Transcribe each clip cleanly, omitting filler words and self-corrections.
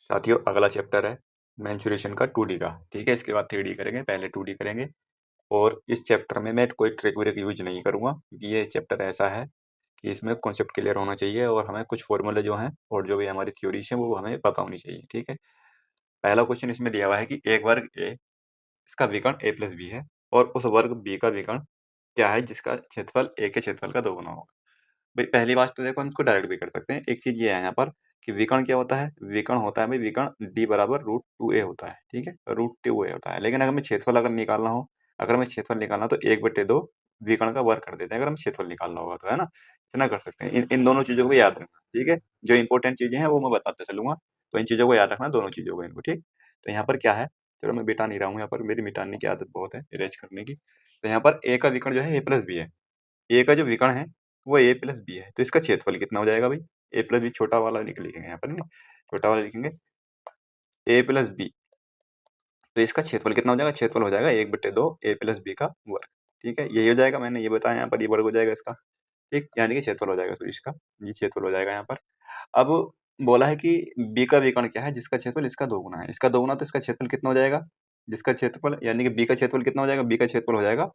साथियों अगला चैप्टर है मेंसुरेशन का 2D का। ठीक है, इसके बाद 3D करेंगे, पहले 2D करेंगे। और इस चैप्टर में मैं कोई ट्रिक व्रिक यूज नहीं करूंगा क्योंकि ये चैप्टर ऐसा है कि इसमें कॉन्सेप्ट क्लियर होना चाहिए और हमें कुछ फॉर्मूले जो हैं और जो भी हमारी थ्योरीज हैं वो हमें पता होनी चाहिए। ठीक है, पहला क्वेश्चन इसमें दिया हुआ है कि एक वर्ग ए, इसका विकर्ण ए प्लस बी है और उस वर्ग बी का विकर्ण क्या है जिसका क्षेत्रफल ए के क्षेत्रफल का दोगुना होगा। भाई पहली बात तो देखो हम इसको डायरेक्ट भी कर सकते हैं। एक चीज ये है यहाँ पर कि विकर्ण क्या होता है, विकर्ण होता है भाई विकर्ण d बराबर रूट टू ए होता है। ठीक है, रूट टू ए होता है। लेकिन अगर हमें क्षेत्रफल अगर निकालना हो, अगर हमें क्षेत्रफल निकालना तो 1/2 विकर्ण का वर्ग कर देते हैं। अगर हमें क्षेत्रफल निकालना होगा तो, है ना, इतना कर सकते हैं। इन दोनों चीजों को भी याद रखना। ठीक है, जो इंपॉर्टेंट चीजें हैं वो मैं बताते चलूंगा, तो इन चीजों को याद रखना, दोनों चीजों को, इनको। ठीक, तो यहाँ पर क्या है, चलो मैं मिटा नहीं रहा हूँ, यहाँ पर मेरी मिटाने की आदत बहुत है, इरेज करने की। तो यहाँ पर ए का विकर्ण जो है ए प्लस बी है। ए का जो विकर्ण है वो ए प्लस बी है, तो इसका क्षेत्रफल कितना हो जाएगा भाई? ए प्लस बी छोटा वाला लिखेंगे यहाँ पर, नहीं, छोटा वाला लिखेंगे ए प्लस बी। तो इसका क्षेत्रफल कितना हो जाएगा? क्षेत्रफल हो जाएगा 1/2 ए प्लस बी का वर्ग। ठीक है, यही हो जाएगा, मैंने ये बताया यहाँ पर, ये वर्ग हो जाएगा इसका। ठीक, यानी कि क्षेत्रफल हो जाएगा, तो इसका ये क्षेत्रफल हो जाएगा यहाँ पर। अब बोला है कि बी का विकर्ण क्या है जिसका क्षेत्रफल इसका दोगुना है। इसका दोगुना तो इसका क्षेत्रफल कितना हो जाएगा? जिसका क्षेत्रफल यानी कि बी का क्षेत्रफल कितना हो जाएगा? बी का क्षेत्रफल हो जाएगा,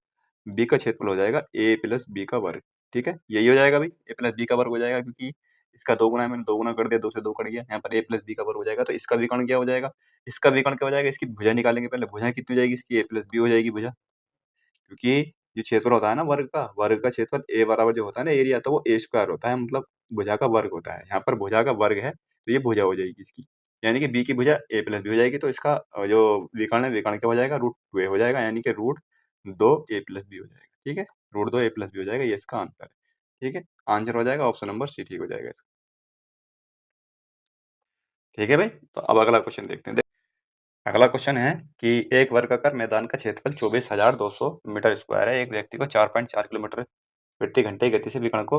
बी का क्षेत्रफल हो जाएगा ए प्लस बी का वर्ग। ठीक है, यही हो जाएगा भाई, ए प्लस बी का वर्ग हो जाएगा क्योंकि इसका दोगुना है, मैंने दोगुना कर दिया, 2 से 2 कट गया, यहाँ पर ए प्लस बी का वर्ग हो जाएगा। तो इसका विकर्ण क्या हो जाएगा? इसका विकर्ण क्या हो जाएगा? इसकी भुजा निकालेंगे पहले। भुजा कितनी हो जाएगी इसकी? ए प्लस बी हो जाएगी भुजा, क्योंकि जो क्षेत्रफल होता है ना वर्ग का क्षेत्रफल ए बराबर जो होता है ना एरिया, तो वो ए स्क्वायर होता है, मतलब भुजा का वर्ग होता है। यहाँ पर भुजा का वर्ग है तो ये भुजा हो जाएगी इसकी, यानी कि बी की भुजा ए प्लस बी हो जाएगी। तो इसका जो विकर्ण है, विकर्ण क्या हो जाएगा? रूट टू ए हो जाएगा, यानी कि रूट दो ए प्लस बी हो जाएगा। ठीक है, रूट दो ए प्लस बी हो जाएगा, ये इसका आंसर है। ठीक है, आंसर हो जाएगा ऑप्शन नंबर सी, ठीक हो जाएगा इसका। ठीक है भाई, तो अब अगला क्वेश्चन देखते हैं। अगला क्वेश्चन है कि एक वर्गाकार मैदान का क्षेत्रफल 24,200 मीटर स्क्वायर है। एक व्यक्ति को 4.4 किलोमीटर प्रति घंटे की गति से विकर्ण को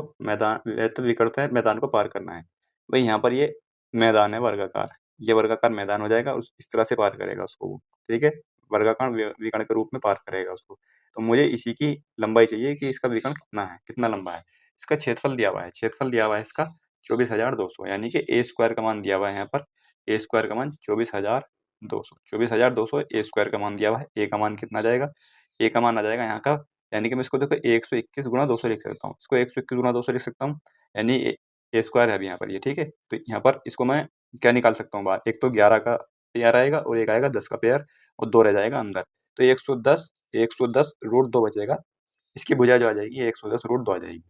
विकर्ण है मैदान को पार करना है। भाई यहाँ पर ये मैदान है वर्गाकार, ये वर्गाकार मैदान हो जाएगा, उस इस तरह से पार करेगा उसको वो। ठीक है, वर्गाकार विकर्ण के रूप में पार करेगा उसको। तो मुझे इसी की लंबाई चाहिए कि इसका विकर्ण कितना है, कितना लंबा है। इसका क्षेत्रफल दिया हुआ है, क्षेत्रफल दिया हुआ है इसका 24,200, यानी कि ए स्क्वायर का मान दिया हुआ है यहाँ पर। ए स्क्वायर का मान 24,200, 24,200 ए स्क्वायर का मान दिया हुआ है। ए का मान कितना आ जाएगा? ए का मान आ जाएगा यहाँ का, यानी कि मैं इसको देखो 121 गुणा 200 लिख सकता हूँ, इसको 121 गुणा 200 लिख सकता हूँ, यानी ए स्क्वायर है अभी यहाँ पर ये। ठीक है, तो यहाँ पर इसको मैं क्या निकाल सकता हूँ बाहर? एक तो 11 का पेयर आएगा और एक आएगा 10 का पेयर, और 2 रह जाएगा अंदर। तो 110 रूट 2 बचेगा, इसकी भुजा जो आ जाएगी 110 रूट 2 आ जाएगी।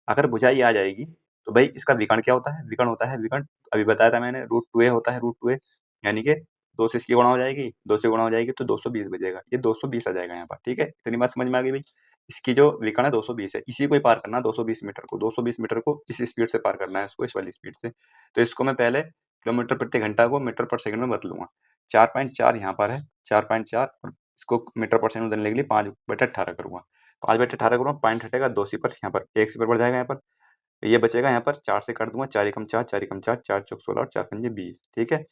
अगर भुजा ये आ जाएगी तो भाई इसका विकर्ण क्या होता है? विकर्ण होता है, विकर्ण अभी बताया था मैंने, रूट टू ए होता है, रूट टू ए, यानी कि 2 से इसकी गुणा हो जाएगी, 2 से गुणा हो जाएगी तो 220 बचेगा, ये 220 आ जाएगा यहाँ पर। ठीक है, इतनी बात समझ में आ गई भाई? इसकी जो विकर्ण है 220 है, इसी को ही पार करना, 220 मीटर को, 220 मीटर को इस स्पीड से पार करना है इसको, इस वाली स्पीड से। तो इसको मैं पहले किलोमीटर प्रति घंटा को मीटर पर सेकंड में बदलूंगा। 4.4 यहाँ पर है, 4.4, और इसको मीटर पर सेकंड में बदलने के लिए 5/18 करूंगा। 5/18 करूंगा, पॉइंट हटेगा, 2 सिफर यहाँ पर, 1 सिफर बढ़ जाएगा यहाँ पर। तो ये बचेगा यहाँ पर, 4 से काट दूंगा, 4 एकम 4, 4 एकम 4, 4 चौक 16 और 4 पंजे 20। ठीक है,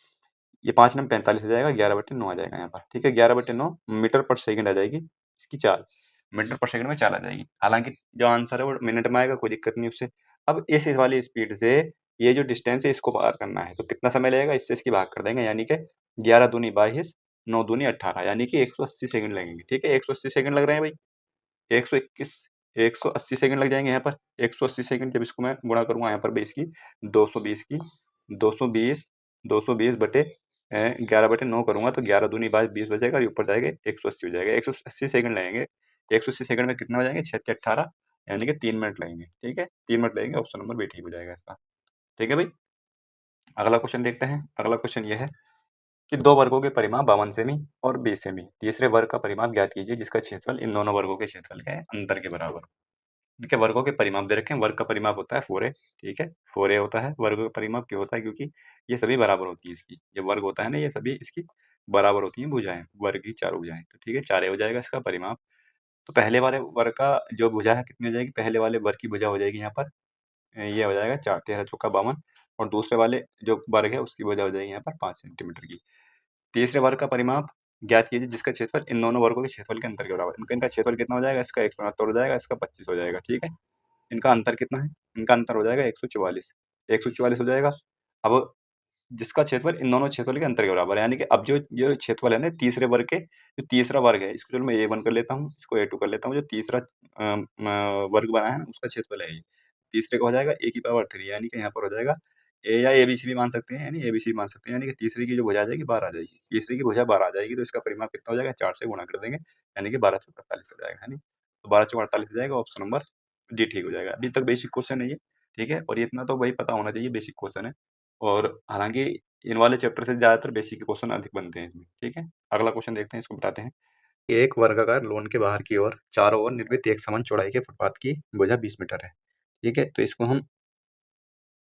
ये 5 नम 45 हो जाएगा, 11/9 आ जाएगा यहाँ पर। ठीक है, 11/9 मीटर पर सेकंड आ जाएगी इसकी चाल, मीटर पर सेकंड में चाल आ जाएगी। हालांकि जो आंसर है वो मिनट में आएगा, कोई दिक्कत नहीं उससे। अब इस वाली स्पीड से ये जो डिस्टेंस है इसको पार करना है, तो कितना समय लगेगा? इससे इसकी भाग कर देंगे, यानी कि 11 दूनी 22, 9 दूनी 18, यानी कि 180 सेकंड लगेंगे। ठीक है, 180 सेकंड लग रहे हैं भाई, 121 180 सेकंड लग जाएंगे यहाँ पर। 180 सेकंड जब इसको मैं गुणा करूंगा यहाँ पर बेस की 220 की, 220 220 बटे 11/9 करूंगा तो 11 दूनी 22 बचेगा, और ऊपर जाएगा 180 हो जाएगा। 180 सेकंड लगेंगे, 180 सेकंड में कितना हो जाएंगे? 6 18, यानी कि 3 मिनट लगेंगे। ठीक है, 3 मिनट लगेंगे, ऑप्शन नंबर बी ठीक हो जाएगा इसका। ठीक है भाई, अगला क्वेश्चन देखते हैं। अगला क्वेश्चन ये है कि दो वर्गों के परिमाप 52 सेमी और 20 सेमी, तीसरे वर्ग का परिमाप ज्ञात कीजिए जिसका क्षेत्रफल इन दोनों वर्गों के क्षेत्रफल के अंतर के बराबर। ठीक है, वर्गों के परिमाप दे रखे हैं। वर्ग का परिमाप होता है 4a। ठीक है, 4a होता है। वर्ग का परिमाप क्यों होता है? क्योंकि ये सभी बराबर होती है इसकी, ये वर्ग होता है ना, ये सभी इसकी बराबर होती हैं भुजाएं, वर्ग की चार भुजाएं। तो ठीक है, 4a हो जाएगा इसका परिमाप। तो पहले वाले वर्ग का जो भुजा है कितनी हो जाएगी? पहले वाले वर्ग की भुजा हो जाएगी यहाँ पर, ये हो जाएगा 4 13 चौका 52, और दूसरे वाले जो वर्ग है उसकी भुजा हो जाएगी यहाँ पर 5 सेंटीमीटर की। तीसरे वर्ग का परिमाप ज्ञात कीजिए जिसका क्षेत्रफल इन दोनों वर्गों के क्षेत्रफल के अंतर के बराबर। इनका क्षेत्रफल कितना हो जाएगा? इसका 169 हो जाएगा, इसका 25 हो जाएगा। ठीक है, इनका अंतर कितना है? इनका अंतर हो जाएगा 144। 144 हो जाएगा। अब जिसका क्षेत्रफल इन दोनों क्षेत्रफल के अंतर के बराबर है, यानी कि अब जो क्षेत्रफल है ना तीसरे वर्ग के, जो तीसरा वर्ग है इसको चलो मैं A1 कर लेता हूँ, इसको A2 कर लेता हूँ, जो तीसरा वर्ग बना है ना उसका क्षेत्रफल है ये। तीसरे का हो जाएगा A की पावर 3, यानी कि यहाँ पर हो जाएगा A या ABC भी मान सकते हैं, यानी ABC मान सकते हैं, यानी कि तीसरी की जो भुजा आ जाएगी 12 आ जाएगी। तीसरी की भुजा 12 आ जाएगी तो इसका परिमाप कितना हो जाएगा, 4 से गुणा कर देंगे, यानी कि 12 चौक 48 हो जाएगा, है नी? तो 12 चौक 48 हो जाएगा, ऑप्शन नंबर डी ठीक हो जाएगा। अभी तक बेसिक क्वेश्चन है ये, ठीक है? और ये इतना तो वही पता होना चाहिए, बेसिक क्वेश्चन है। और हालाँकि इन वाले चैप्टर से ज़्यादातर बेसिक के क्वेश्चन अधिक बनते हैं इसमें, ठीक है? अगला क्वेश्चन देखते हैं, इसको बताते हैं। एक वर्गाकार लोन के बाहर की ओर चारों ओर निर्मित एक समान चौड़ाई के फुटपाथ की भुजा 20 मीटर है, ठीक है? तो इसको हम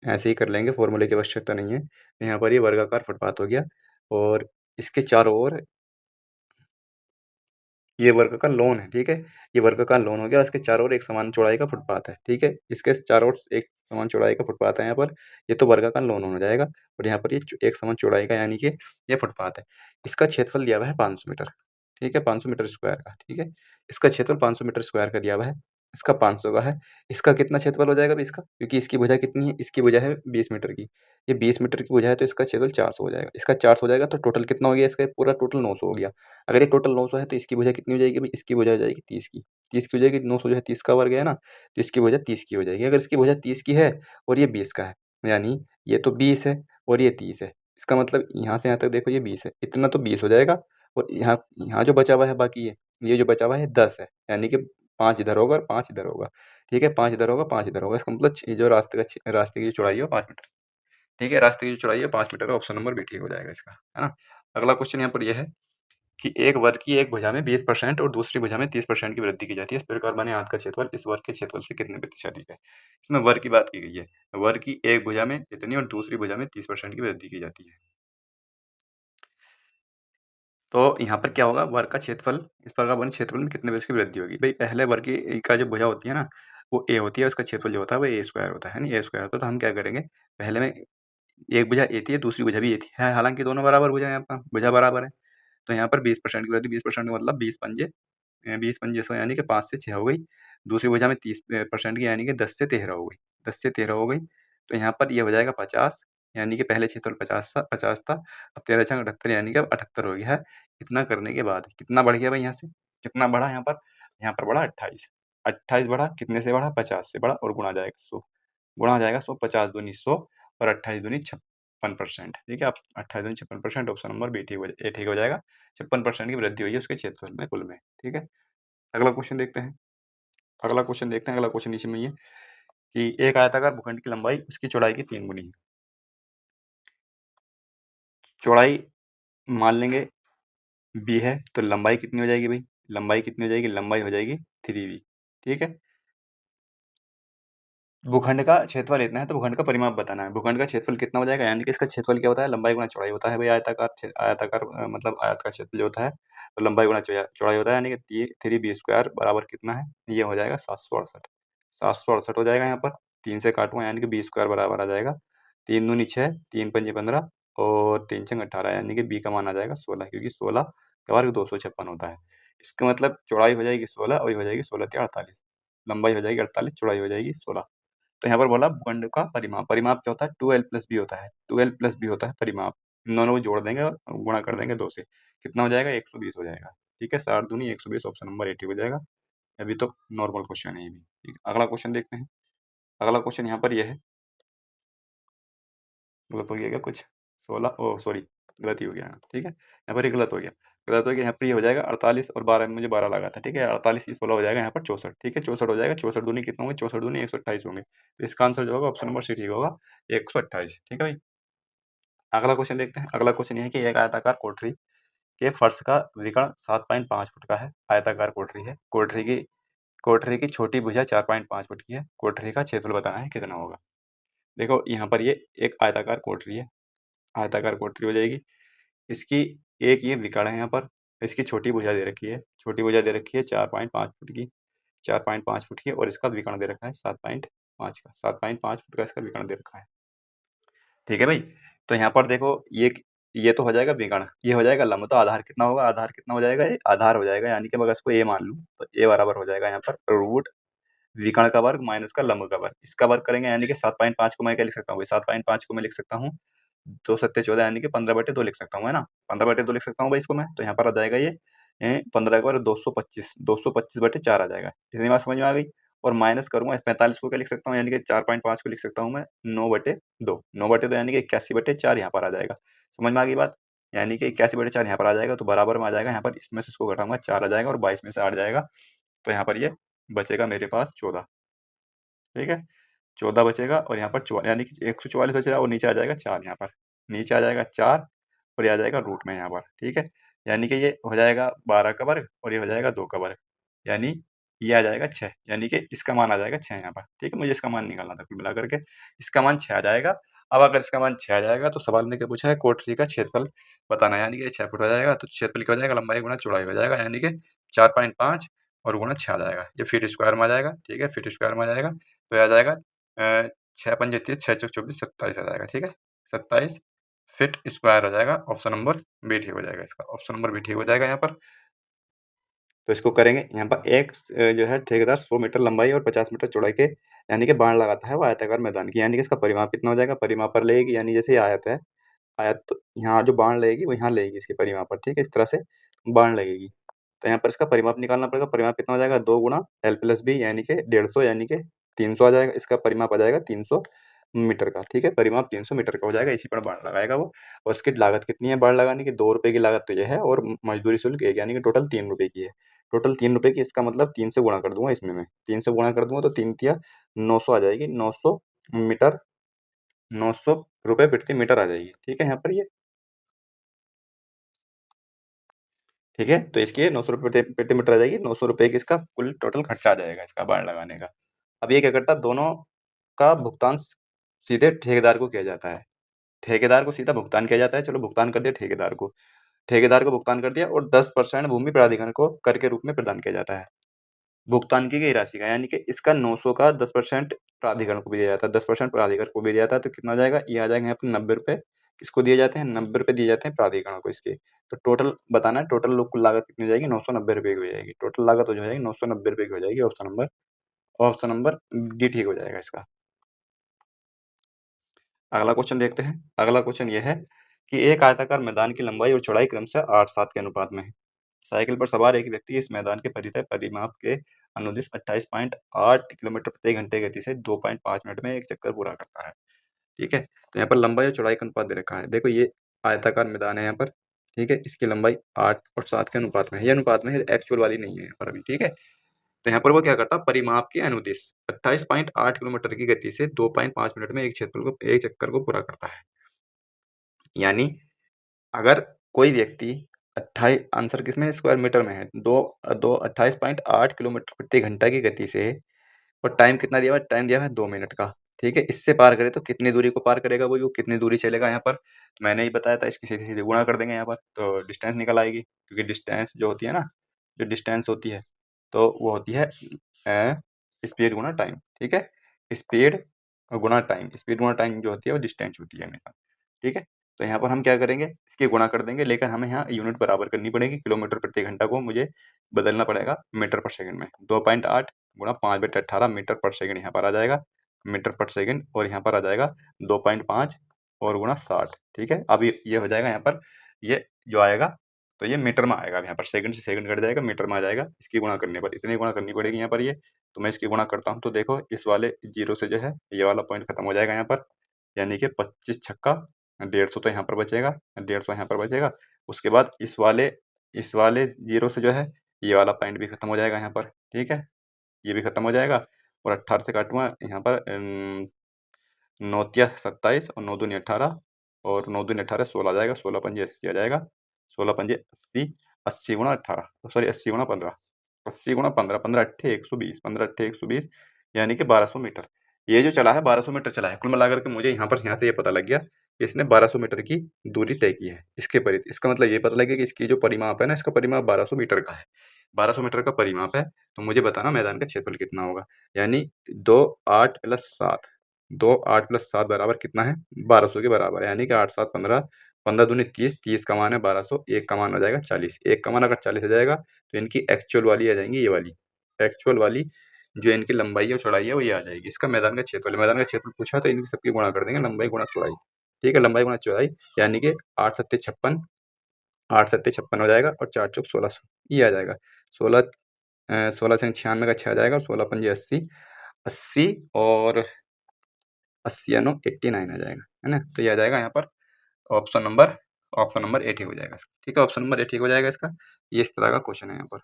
ऐसे ही कर लेंगे, फॉर्मूले की आवश्यकता नहीं है। तो यहाँ पर ये वर्गाकार फुटपाथ हो गया और इसके चारों ओर ये वर्ग का लोन है, ठीक है? ये वर्ग का लोन हो गया, इसके चारों ओर एक समान चौड़ाई का फुटपाथ है, ठीक है? इसके चारों ओर एक समान चौड़ाई का फुटपाथ है यहाँ पर, ये तो वर्ग का लोन हो जाएगा और यहाँ पर ये एक समान चौड़ाई का यानी कि ये फुटपाथ है। इसका क्षेत्रफल दिया हुआ है 500 मीटर, ठीक है? 500 मीटर स्क्वायर का, ठीक है? इसका क्षेत्रफल 500 मीटर स्क्वायर का दिया हुआ है, इसका 500 का है। इसका कितना क्षेत्रफल हो जाएगा इसका? क्योंकि इसकी भुजा कितनी है? इसकी भुजा है 20 मीटर की। ये 20 मीटर की भुजा है तो इसका क्षेत्रफल 400 हो जाएगा। इसका 400 हो जाएगा तो टोटल कितना हो गया इसका? पूरा टोटल 900 हो गया। अगर ये टोटल 900 है तो इसकी भुजा कितनी हो जाएगी भाई? इसकी भुजा हो जाएगी 30 की। 30 की हो जाएगी, 900 जो है 30 का वर्ग है ना, तो इसकी भुजा 30 की हो जाएगी। अगर इसकी भुजा 30 की है और ये 20 का है, यानी ये तो 20 है और ये 30 है। इसका मतलब यहाँ से यहाँ तक देखो ये 20 है, इतना तो 20 हो जाएगा और यहाँ यहाँ जो बचा हुआ है बाकी ये जो बचा हुआ है 10 है, यानी कि 5 इधर होगा और 5 इधर होगा, ठीक है? 5 इधर होगा, 5 इधर होगा। इसका मतलब ये जो रास्ते की जो चौड़ाई है वो 5 मीटर, ठीक है? रास्ते की जो चौड़ाई है 5 मीटर है, ऑप्शन नंबर बी ठीक हो जाएगा इसका, है ना? अगला क्वेश्चन यहाँ पर ये है कि एक वर्ग की एक भुजा में 20% और दूसरी भुजा में 30% की वृद्धि की जाती है। इस प्रकार बने हाथ का क्षेत्रफल इस वर्ग के क्षेत्रफल से कितने प्रतिशत अधिक है? इसमें वर्ग की बात की गई है। वर्ग की एक भुजा में इतनी और दूसरी भुजा में 30% की वृद्धि की जाती है। तो यहाँ पर क्या होगा, वर्ग का क्षेत्रफल इस प्रकार बने क्षेत्रफल में कितने प्रतिशत की वृद्धि होगी? भाई पहले वर्ग की का जो भुजा होती है ना, वो a होती है, उसका क्षेत्रफल जो होता है वो a स्क्वायर होता है, a स्क्वायर होता है। तो हम क्या करेंगे, पहले में एक भुजा a थी, दूसरी भुजा भी a थी, है हालाँकि दोनों बराबर भुजा है, यहाँ पर भुजा बराबर है। तो यहाँ पर 20% की वृद्धि, 20% का मतलब 20 पंजे 20 पंजे 100 यानी कि 5 से 6 हो गई। दूसरी भुजा में 30% की यानी कि 10 से 13 हो गई, 10 से 13 हो गई। तो यहाँ पर ये हो जाएगा 50, यानी कि पहले क्षेत्रफल 50 था, अब 13 छंग 78 यानी कि अब 78 हो गया है। इतना करने के बाद कितना बढ़ गया भाई यहाँ से? कितना बढ़ा यहाँ पर? यहाँ पर बढ़ा 28, 28 बढ़ा, कितने से बढ़ा? 50 से बढ़ा और गुणा जाएगा 100, गुणा हो जाएगा 100, 50 दूनी 100 और 28 दूनी 56%, ठीक है? अब 28 दूनी 56%, ऑप्शन नंबर बी ठीक हो जाएगा। 56% की वृद्धि हुई है उसके क्षेत्रफल में कुल में, ठीक है? अगला क्वेश्चन देखते हैं। अगला क्वेश्चन इसी में ही है कि एक आयताकार भूखंड की लंबाई उसकी चौड़ाई की 3 गुनी है। चौड़ाई मान लेंगे b है, तो लंबाई कितनी हो जाएगी भाई? लंबाई कितनी हो जाएगी? लंबाई हो जाएगी 3b, ठीक है? भूखंड का क्षेत्रफल इतना है तो भूखंड का परिमाप बताना है। भूखंड का क्षेत्रफल कितना हो जाएगा? यानी कि इसका क्षेत्रफल क्या होता है? लंबाई गुणा चौड़ाई होता है भाई। आयताकार मतलब आयत का क्षेत्रफल जो होता है तो लंबाई गुणा चौड़ाई होता है, यानी कि 3b स्क्वायर बराबर कितना है? ये हो जाएगा 768, 768 हो जाएगा यहाँ पर। 3 से काटूंगा यानी कि b स्क्वायर बराबर आ जाएगा 3 दूनी 6, 3 पंजे 15 और 3 छंग 18, यानी कि b का मान आ जाएगा 16, क्योंकि 16 का वर्ग 256 होता है। इसका मतलब चौड़ाई हो जाएगी 16 और ये हो जाएगी 16 तिया 48, लंबाई हो जाएगी 48, चौड़ाई हो जाएगी 16। तो यहाँ पर बोला भूखंड का परिमाप, परिमाप क्या होता है? 2l प्लस बी होता है, 2l प्लस बी होता है परिमाप। इन दोनों को जोड़ देंगे और गुणा कर देंगे 2 से, कितना हो जाएगा? 120 हो जाएगा, ठीक है? 60 दूनी 120, ऑप्शन नंबर 80 हो जाएगा। अभी तो नॉर्मल क्वेश्चन है ये भी, ठीक है? अगला क्वेश्चन देखते हैं। अगला क्वेश्चन यहाँ पर ये है, गलत हो गया क्या कुछ? 16 ओह सॉरी, गलत ही हो गया, ठीक है? यहाँ पर ये गलत हो गया, गलत हो गया। यहाँ पर ये हो जाएगा 48 और 12 में मुझे 12 लगा था, ठीक है? 48 की 16 हो जाएगा यहाँ पर 64, ठीक है? 64 हो जाएगा। 64 दूनी कितना होंगे? 64 दूनी 128 होंगे। तो इसका आंसर जो होगा ऑप्शन नंबर सी ठीक होगा, 128, ठीक है भाई? अगला क्वेश्चन देखते हैं। अगला क्वेश्चन ये है कि एक आयताकार कोठरी के फर्श का विकर्ण 7.5 फुट का है। आयताकार कोठरी है, कोठरी की छोटी भुजा 4.5 फुट की है। कोठरी का क्षेत्रफल बताना है कितना होगा? देखो यहाँ पर ये एक आयताकार कोठरी है, आयताकार कोठरी हो जाएगी। इसकी एक ये विकर्ण है यहाँ पर, इसकी छोटी भुजा दे रखी है, छोटी भुजा दे रखी है 4.5 फुट की, 4.5 फुट की, और इसका विकर्ण दे रखा है 7.5 का, 7.5 फुट का इसका विकर्ण दे रखा है, ठीक है भाई? तो यहाँ पर देखो ये तो हो जाएगा विकर्ण, ये हो जाएगा लंब। तो आधार कितना होगा? आधार कितना हो जाएगा? ये आधार हो जाएगा, यानी कि अगर इसको a मान लूँ तो a बराबर हो जाएगा यहाँ पर विकर्ण का वर्ग माइनस का लंब का वर्ग, इसका वर्ग करेंगे यानी कि 7.5 को मैं क्या लिख सकता हूँ, 7.5 को मैं लिख सकता हूँ 2 सत्ते 14 यानी कि 15/2 लिख सकता हूँ, है ना? 15/2 लिख सकता हूँ भाई इसको मैं, तो यहाँ पर आ जाएगा ये 15 का वर्ग 225, 225/4 आ जाएगा। इतनी बात समझ में आ गई? और माइनस करूँगा 45 को क्या लिख सकता हूँ, यानी कि 4.5 को लिख सकता हूँ मैं 9/2, 9/2 यानी कि 81/4 यहाँ पर आ जाएगा। समझ में आ गई बात? यानी कि 81/4 यहाँ पर आ जाएगा, तो बराबर में आ जाएगा, यहाँ पर इसमें से इसको घटाऊँगा 4 आ जाएगा और 22 में से 8 जाएगा, तो यहाँ पर ये बचेगा मेरे पास 14, ठीक है? 14 बचेगा और यहाँ पर यानी कि 144 बचेगा और नीचे आ जाएगा 4 यहाँ पर, नीचे आ जाएगा 4 और ये आ जाएगा रूट में यहाँ पर, ठीक है? यानी कि ये हो जाएगा 12 का वर्ग और ये हो जाएगा 2 का वर्ग, यानी ये आ जाएगा 6, यानी कि इसका मान आ जाएगा 6 यहाँ पर, ठीक है? मुझे इसका मान निकालना था कुल मिलाकर के, इसका मान 6 आ जाएगा। अब अगर इसका मान 6 आ जाएगा तो सवाल में क्या पूछा है, कोठरी का क्षेत्रफल बताना है, यानी कि 6 फुट हो जाएगा, तो क्षेत्रफल क्या हो जाएगा, लंबाई गुणा चौड़ाई हो जाएगा, यानी कि 4.5 और गुणा 6 आ जाएगा, ये फीट स्क्वायर में आ जाएगा, ठीक है? फीट स्क्वायर में आ जाएगा, तो ये आ जाएगा 6 पंजे 30, 6 चौक 24, 27 आ जाएगा, ठीक है? 27 फीट स्क्वायर हो जाएगा, ऑप्शन नंबर बी ठीक हो जाएगा इसका, ऑप्शन नंबर बी ठीक हो जाएगा यहाँ पर। तो इसको करेंगे, यहाँ पर एक जो है ठेकेदार 100 मीटर लंबाई और 50 मीटर चौड़ाई के यानी कि बाड़ लगाता है वो आयताकार मैदान की, यानी कि इसका परिमाप कितना हो जाएगा, परिमाप पर लेगी, यानी जैसे ये आयत है, आयत तो यहाँ जो बाण लगेगी वो यहाँ लगेगी इसके परिमाप पर, ठीक है? इस तरह से बाण लगेगी, तो यहाँ पर इसका परिमाप निकालना पड़ेगा, परिमाप कितना हो जाएगा 2 गुणा L प्लस बी यानी कि 150 यानी कि 300 आ जाएगा, इसका परिमाप आ जाएगा 300 मीटर का, ठीक है? परिमाप 300 मीटर का हो जाएगा, इसी पर बाण लगाएगा वो। और इसकी लागत कितनी है बाण लगाने की, 2 रुपए की लागत तो ये है और मजदूरी शुल्क 1 यानी कि टोटल 3 रुपए की है, टोटल 3 रुपए की, इसका मतलब 3 से गुणा कर दूंगा इसमें मैं, 3 से गुणा कर दूंगा तो 3 तिया 900 आ जाएगी, 900 मीटर, 900 रुपए प्रति मीटर आ जाएगी, ठीक है? यहाँ पर ये ठीक है, तो इसकी 900 रुपये प्रति मीटर आ जाएगी, 900 रुपये की इसका कुल टोटल खर्चा आ जाएगा इसका बाड़ लगाने का। अब ये क्या करता है, दोनों का भुगतान सीधे ठेकेदार को किया जाता है, ठेकेदार को सीधा भुगतान किया जाता है, चलो भुगतान कर दिया ठेकेदार को भुगतान कर दिया और 10% भूमि प्राधिकरण को कर के रूप में प्रदान किया जाता है भुगतान की गई राशि का, यानी कि इसका 900 का 10% प्राधिकरण को भी दिया जाता है, 10% प्राधिकरण को भी दिया जाता है, तो कितना हो जाएगा, ये आ जाएगा यहाँ पर 90 रुपये किसको दिए जाते हैं, 90 रुपये दिए जाते हैं प्राधिकरण को इसके। तो टोटल बताना है, टोटल लोग कुल लागत कितनी हो जाएगी, 990 रुपये की हो जाएगी, टोटल लागत हो जाएगी 990 रुपये की हो जाएगी, ऑप्शन नंबर डी ठीक हो जाएगा इसका। अगला क्वेश्चन देखते हैं, अगला क्वेश्चन ये है कि एक आयताकार मैदान की लंबाई और चौड़ाई क्रमशः 8-7 के अनुपात में है। साइकिल पर सवार एक व्यक्ति इस मैदान के परितः परिमाप के अनुदिश 28.8 किलोमीटर प्रति घंटे गति से 2.5 मिनट में एक चक्कर पूरा करता है, ठीक है? तो यहाँ पर लंबाई और चौड़ाई का अनुपात दे रखा है, देखो ये आयताकार मैदान है यहाँ पर, ठीक है? इसकी लंबाई 8 और 7 के अनुपात में है, ये अनुपात में है, एक्चुअल वाली नहीं है यहाँ पर अभी, ठीक है? तो यहाँ पर वो क्या करता है, परिमाप के अनुदिश 28.8 किलोमीटर की गति से 2.5 मिनट में एक चक्कर को पूरा करता है, यानी अगर कोई व्यक्ति 28 आंसर किसमें स्क्वायर मीटर में है, दो दो 28.8 किलोमीटर प्रति घंटा की गति से, और टाइम कितना दिया हुआ है, टाइम दिया हुआ है 2 मिनट का, ठीक है? इससे पार करे तो कितनी दूरी को पार करेगा वो कितनी दूरी चलेगा यहाँ पर, तो मैंने ही बताया था, इसकी सीधे-सीधे गुणा कर देंगे यहाँ पर, तो डिस्टेंस निकल आएगी, क्योंकि डिस्टेंस जो होती है ना, जो डिस्टेंस होती है, तो वो होती है स्पीड गुणा टाइम, ठीक है? स्पीड गुणा टाइम जो होती है वो डिस्टेंस होती है हमेशा, ठीक है? तो यहाँ पर हम क्या करेंगे, इसकी गुणा कर देंगे, लेकिन हमें यहाँ यूनिट बराबर करनी पड़ेगी, किलोमीटर प्रति घंटा को मुझे बदलना पड़ेगा मीटर पर सेकंड में, 2.8 गुणा 5/18 मीटर पर सेकंड यहाँ पर आ जाएगा, मीटर पर सेकंड, और यहाँ पर आ जाएगा 2.5 और गुणा 60, ठीक है? अब ये हो जाएगा यहाँ पर, ये जो आएगा तो ये मीटर में आएगा, यहाँ पर सेकंड से सेकंड कट जाएगा, मीटर में आ जाएगा, इसकी गुणा करने पर इतनी गुणा करनी पड़ेगी यहाँ पर ये, तो मैं इसकी गुणा करता हूँ, तो देखो इस वाले 0 से जो है ये वाला पॉइंट खत्म हो जाएगा यहाँ पर, यानी कि 25 छक्का 150 तो यहाँ पर बचेगा, 150 यहाँ पर बचेगा, उसके बाद इस वाले 0 से जो है ये वाला पॉइंट भी खत्म हो जाएगा यहाँ पर, ठीक है? ये भी खत्म हो जाएगा और 18 से काटूंगा यहाँ पर 9 तिया 27 और 9 दूनी 18 और 9 दूनी 18 16 आ जाएगा, 16 पंजे 80 आ जाएगा, 16 पंजे 80, 80 गुणा 18 सॉरी 80 गुणा 15, 80 गुणा 15, 15 अट्ठे 120, 15 अट्ठे 120 यानी कि 1200 मीटर। ये जो चला है 1200 मीटर चला है, कुल मिलाकर के मुझे यहाँ से ये पता लग गया कि इसने 1200 मीटर की दूरी तय की है इसके परित, इसका मतलब ये पता लग गया कि इसकी जो परिमाप है ना, इसका परिमाप 1200 मीटर का है, 1200 मीटर का परिमाप है, तो मुझे बताना मैदान का क्षेत्रफल कितना होगा, यानी 2 8 प्लस 7, 2 8 प्लस 7 बराबर कितना है, 1200 के बराबर है, यानी कि 8 7 15, 15 दूनी 30, 30 का मान है 1200, 1 का मान हो जाएगा 40, 1 का मान अगर 40 हो जाएगा तो इनकी एक्चुअल वाली आ जाएंगी ये वाली, एक्चुअल वाली जो इनकी लंबाई है और चौड़ाई है वो ये आ जाएगी। इसका मैदान का क्षेत्रफल पूछा तो इनकी सबकी गुणा कर देंगे, लंबाई गुणा चौड़ाई। ठीक है, लंबाई गुणा चौड़ाई यानी कि 8 सत्ते 56, 8 सत्ते 56 हो जाएगा और 4 चौक 1600 ये आ जाएगा। 16 से 96 का 6 आ जाएगा और 16 पंजे 80, 80 और 80 या 9 89 आ जाएगा, है ना? तो ये आ जाएगा यहाँ पर option number option number A ठीक हो जाएगा इसका। ठीक है, ऑप्शन नंबर ए ठीक हो जाएगा इसका। ये इस तरह का क्वेश्चन है यहाँ पर।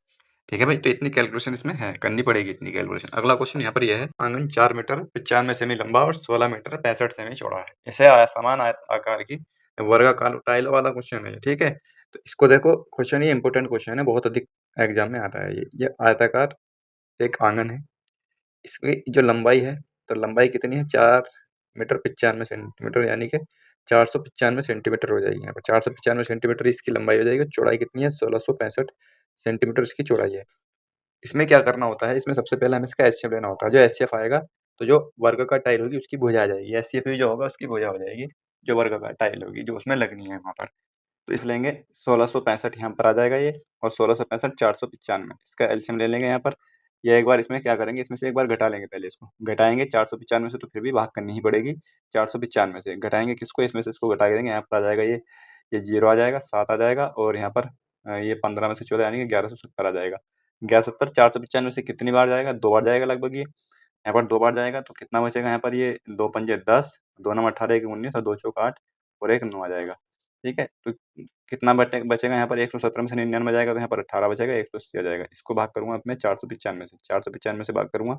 ठीक है भाई, तो इतनी कैलकुलेशन इसमें है, करनी पड़ेगी इतनी कैलकुलेशन। अगला क्वेश्चन यहाँ पर यह है, आंगन 4 मीटर 95 सेमी लंबा और 16 मीटर 65 सेमी चौड़ा है। इसे समान आकार की वर्गाकार टाइल वाला क्वेश्चन है। ठीक है, तो इसको देखो, क्वेश्चन ये इंपॉर्टेंट क्वेश्चन है, बहुत अधिक एग्जाम में आता है ये आयताकार एक आंगन है, इसकी जो लंबाई है, तो लंबाई कितनी है 4 मीटर 95 सेंटीमीटर, यानी कि 495 सेंटीमीटर हो जाएगी। यहाँ पर 495 सेंटीमीटर इसकी लंबाई हो जाएगी। चौड़ाई कितनी है 1665 सेंटीमीटर इसकी चौड़ाई है। इसमें क्या करना होता है, इसमें सबसे पहले हमें इसका एचसीएफ लेना होता है। जो एचसीएफ आएगा तो जो वर्ग का टाइल होगी उसकी भुजा आ जाएगी, एचसीएफ भी जो होगा उसकी भुजा हो जाएगी, जो वर्ग का टाइल होगी जो उसमें लगनी है वहाँ पर। तो इस लेंगे 1665 यहाँ पर आ जाएगा ये, और 1665 495 इसका एलसीएम ले लेंगे यहाँ पर। ये एक बार इसमें क्या करेंगे, इसमें से एक बार घटा लेंगे, पहले इसको घटाएंगे 495 से, तो फिर भी भाग करनी ही पड़ेगी। 495 से घटाएंगे किसको, इसमें से इसको घटा देंगे, यहाँ पर आ जाएगा ये 0 आ जाएगा, 7 आ जाएगा, और यहाँ पर ये 15 में से 14 यानी कि 1170 आ जाएगा। 1170 495 से कितनी बार जाएगा, 2 बार जाएगा लगभग ये। यहाँ पर 2 बार जाएगा तो कितना बचेगा यहाँ पर, ये 2 पंजे 10, 2 नम 18, 1 19 और 2 चौक 8 और 1 9 आ जाएगा। ठीक है, तो कितना बचेगा यहाँ पर, 117 में से 99 जाएगा तो यहाँ पर 18 बचेगा, 180 आ जाएगा। इसको भाग करूंगा अब मैं 495 से, 495 से भाग करूंगा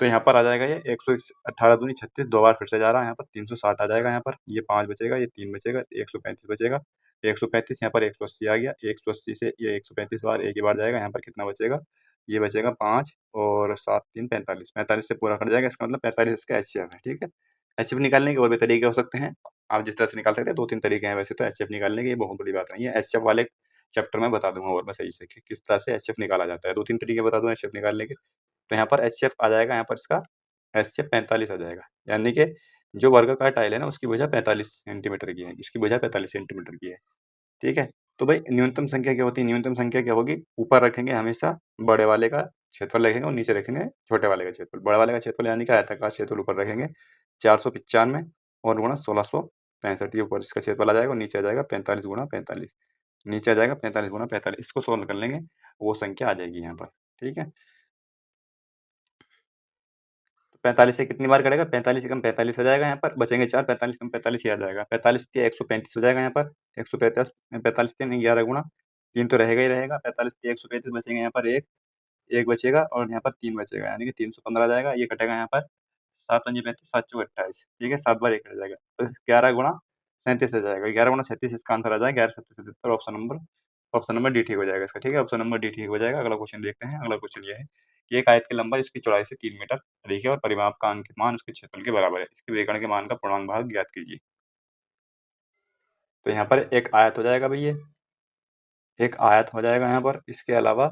तो यहाँ पर आ जाएगा ये 118 दूनी 36, 2 बार फिर से जा रहा है, यहाँ पर 360 आ जाएगा। यहाँ पर ये 5 बचेगा, ये 3 बचेगा, 135 बचेगा, 135 यहाँ पर 180 आ गया, 180 से ये 135 बार एक ही बार जाएगा। यहाँ पर कितना बचेगा, ये बचेगा 5 और 7 3 45, 45 से पूरा कट जाएगा। इसका मतलब 45 इसका एचसीएफ है। ठीक है, एचसीएफ निकालने के और भी तरीके हो सकते हैं, आप जिस तरह से निकाल सकते हैं, 2-3 तरीके हैं वैसे तो एचसीएफ निकालने के, ये बहुत बड़ी बात नहीं है। एचसीएफ वाले चैप्टर में बता दूंगा और मैं सही से कि किस तरह से एचसीएफ निकाला जाता है, 2-3 तरीके बता दूंगा एचसीएफ निकालने के। तो यहाँ पर एचसीएफ आ जाएगा, यहाँ पर इसका एचसीएफ 45 आ जाएगा, यानी कि जो वर्गाकार टाइल है ना उसकी भुजा 45 सेंटीमीटर की है, इसकी भुजा 45 सेंटीमीटर की है। ठीक है, तो भाई न्यूनतम संख्या क्या होती है, न्यूनतम संख्या क्या होगी, ऊपर रखेंगे हमेशा बड़े वाले का क्षेत्रफल रखेंगे और नीचे रखेंगे छोटे वाले का क्षेत्रफल। बड़े वाले का क्षेत्रफल यानी कि आयताकार क्षेत्रफल ऊपर रखेंगे 495 और गुणा 1665, ये ऊपर इसका क्षेत्रफल आ जाएगा और नीचे आ जाएगा 45 गुणा 45, नीचे आ जाएगा 45 गुणा 45। इसको सोल्व कर लेंगे, वो संख्या आ जाएगी यहाँ पर। ठीक है, 45 से कितनी बार कटेगा, 45 से कम 45 आ जाएगा, यहाँ पर बचेंगे 4, 45 कम 45 ही आ जाएगा, 45 135 हो जाएगा यहाँ पर, 135 45 3 11 गुणा 3 तो रहेगा ही रहेगा, 45 135 बचेंगे यहाँ पर, एक बचेगा और यहाँ पर 3 बचेगा, यानी कि 315 आ जाएगा। ये कटेगा यहाँ पर 7 पंजे 35, 7 चौक 28। ठीक है, 7 बार 1 कट जाएगा तो 11 गुणा 37 आ जाएगा, 11 गुणा 37 इसका आंसर आ जाएगा 11 7 77। ऑप्शन नंबर डी ठीक हो जाएगा इसका। ठीक है, ऑप्शन नंबर डी ठीक हो जाएगा। अगला क्वेश्चन देखते हैं। अगला क्वेश्चन ये है कि एक आयत की लंबाई उसकी चौड़ाई से 3 मीटर अधिक है और परिमाप का अंकित मान उसके क्षेत्रफल के बराबर है, इसके विकर्ण के मान का पूर्णांक भाग ज्ञात कीजिए। तो यहाँ पर एक आयत हो जाएगा भाई, ये एक आयत हो जाएगा यहाँ पर। इसके अलावा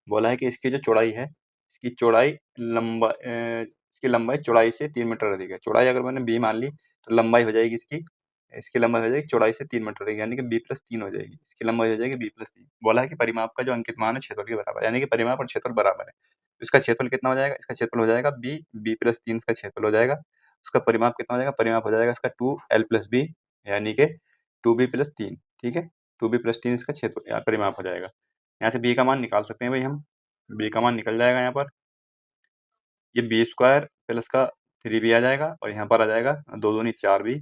बोला है कि इसकी जो चौड़ाई है, इसकी चौड़ाई इसकी लंबाई चौड़ाई से 3 मीटर अधिक है। चौड़ाई अगर मैंने बी मान ली तो लंबाई हो जाएगी इसकी लंबाई हो जाएगी चौड़ाई से 3 मीटर अधिक, यानी कि बी प्लस 3 हो जाएगी। इसकी लंबाई हो जाएगी बी प्लस 3। बोला है कि परिमाप का जो अंकित मान है क्षेत्रफल के बराबर है, यानी कि परिमाप और क्षेत्रफल बराबर है। तो इसका क्षेत्रफल कितना हो जाएगा, इसका क्षेत्रफल हो जाएगा बी प्लस 3 इसका क्षेत्रफल हो जाएगा। उसका परिमाप कितना हो जाएगा, परिमाप हो जाएगा इसका 2l प्लस बी, यानी कि 2b प्लस 3। ठीक है, 2b प्लस 3 इसका क्षेत्र परिमाप हो जाएगा। यहाँ से b का मान निकाल सकते हैं भाई हम, b का मान निकल जाएगा यहाँ पर, ये बी स्क्वायर प्लस का 3b आ जाएगा और यहाँ पर आ जाएगा 2 दूनी 4b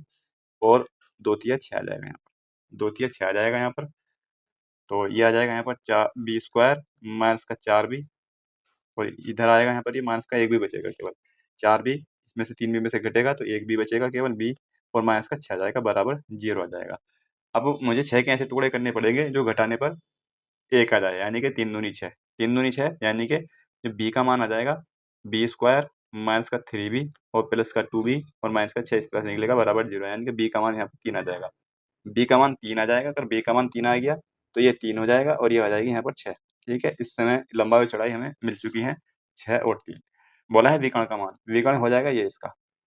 और 2 तिया 6 आ जाएगा यहाँ पर, 2 तिया 6 आ जाएगा यहाँ पर। तो ये आ जाएगा यहाँ पर 4b स्क्वायर माइनस का 4b, और इधर आएगा यहाँ पर ये माइनस का 1b बचेगा केवल। 4b इसमें से 3b में से घटेगा तो 1b बचेगा केवल b, और माइनस का 6 आ जाएगा बराबर 0 आ जाएगा। अब मुझे 6 के ऐसे टुकड़े करने पड़ेंगे जो घटाने पर 1 आ जाए, यानी कि 3 दूनी 6, 3 दूनी 6, यानी कि जो b का मान आ जाएगा बी स्क्वायर माइनस का 3b और प्लस का 2b और माइनस का 6 इस तरह से निकलेगा बराबर 0, यानी कि b का मान यहाँ पर 3 आ जाएगा। b का मान 3 आ जाएगा, अगर b का मान 3 आ गया तो ये 3 हो जाएगा और ये आ जाएगी यहाँ पर 6। ठीक है, इस समय लंबाई और चौड़ाई हमें मिल चुकी है 6 और 3। बोला है विकर्ण का मान, विकर्ण हो जाएगा ये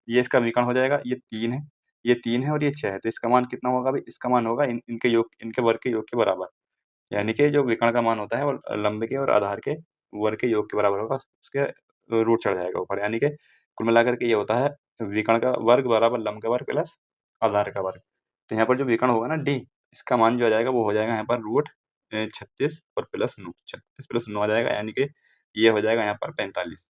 इसका विकर्ण हो जाएगा, ये 3 है, ये 3 है और ये 6 है, तो इसका मान कितना होगा भाई, इसका मान होगा इनके योग, इनके वर्ग के योग के बराबर, यानी कि जो विकर्ण का मान होता है वो लंबे के और आधार के वर्ग के योग के बराबर होगा, उसके रूट चढ़ जाएगा ऊपर, यानी कि कुल मिलाकर के ये होता है विकर्ण का वर्ग बराबर लंब का वर्ग प्लस आधार का वर्ग। तो यहाँ पर जो विकर्ण होगा ना डी, इसका मान जो आ जाएगा वो हो जाएगा यहाँ पर रूट 36 और प्लस 9, 36 प्लस 9 आ जाएगा, यानी कि ये हो जाएगा यहाँ पर 45।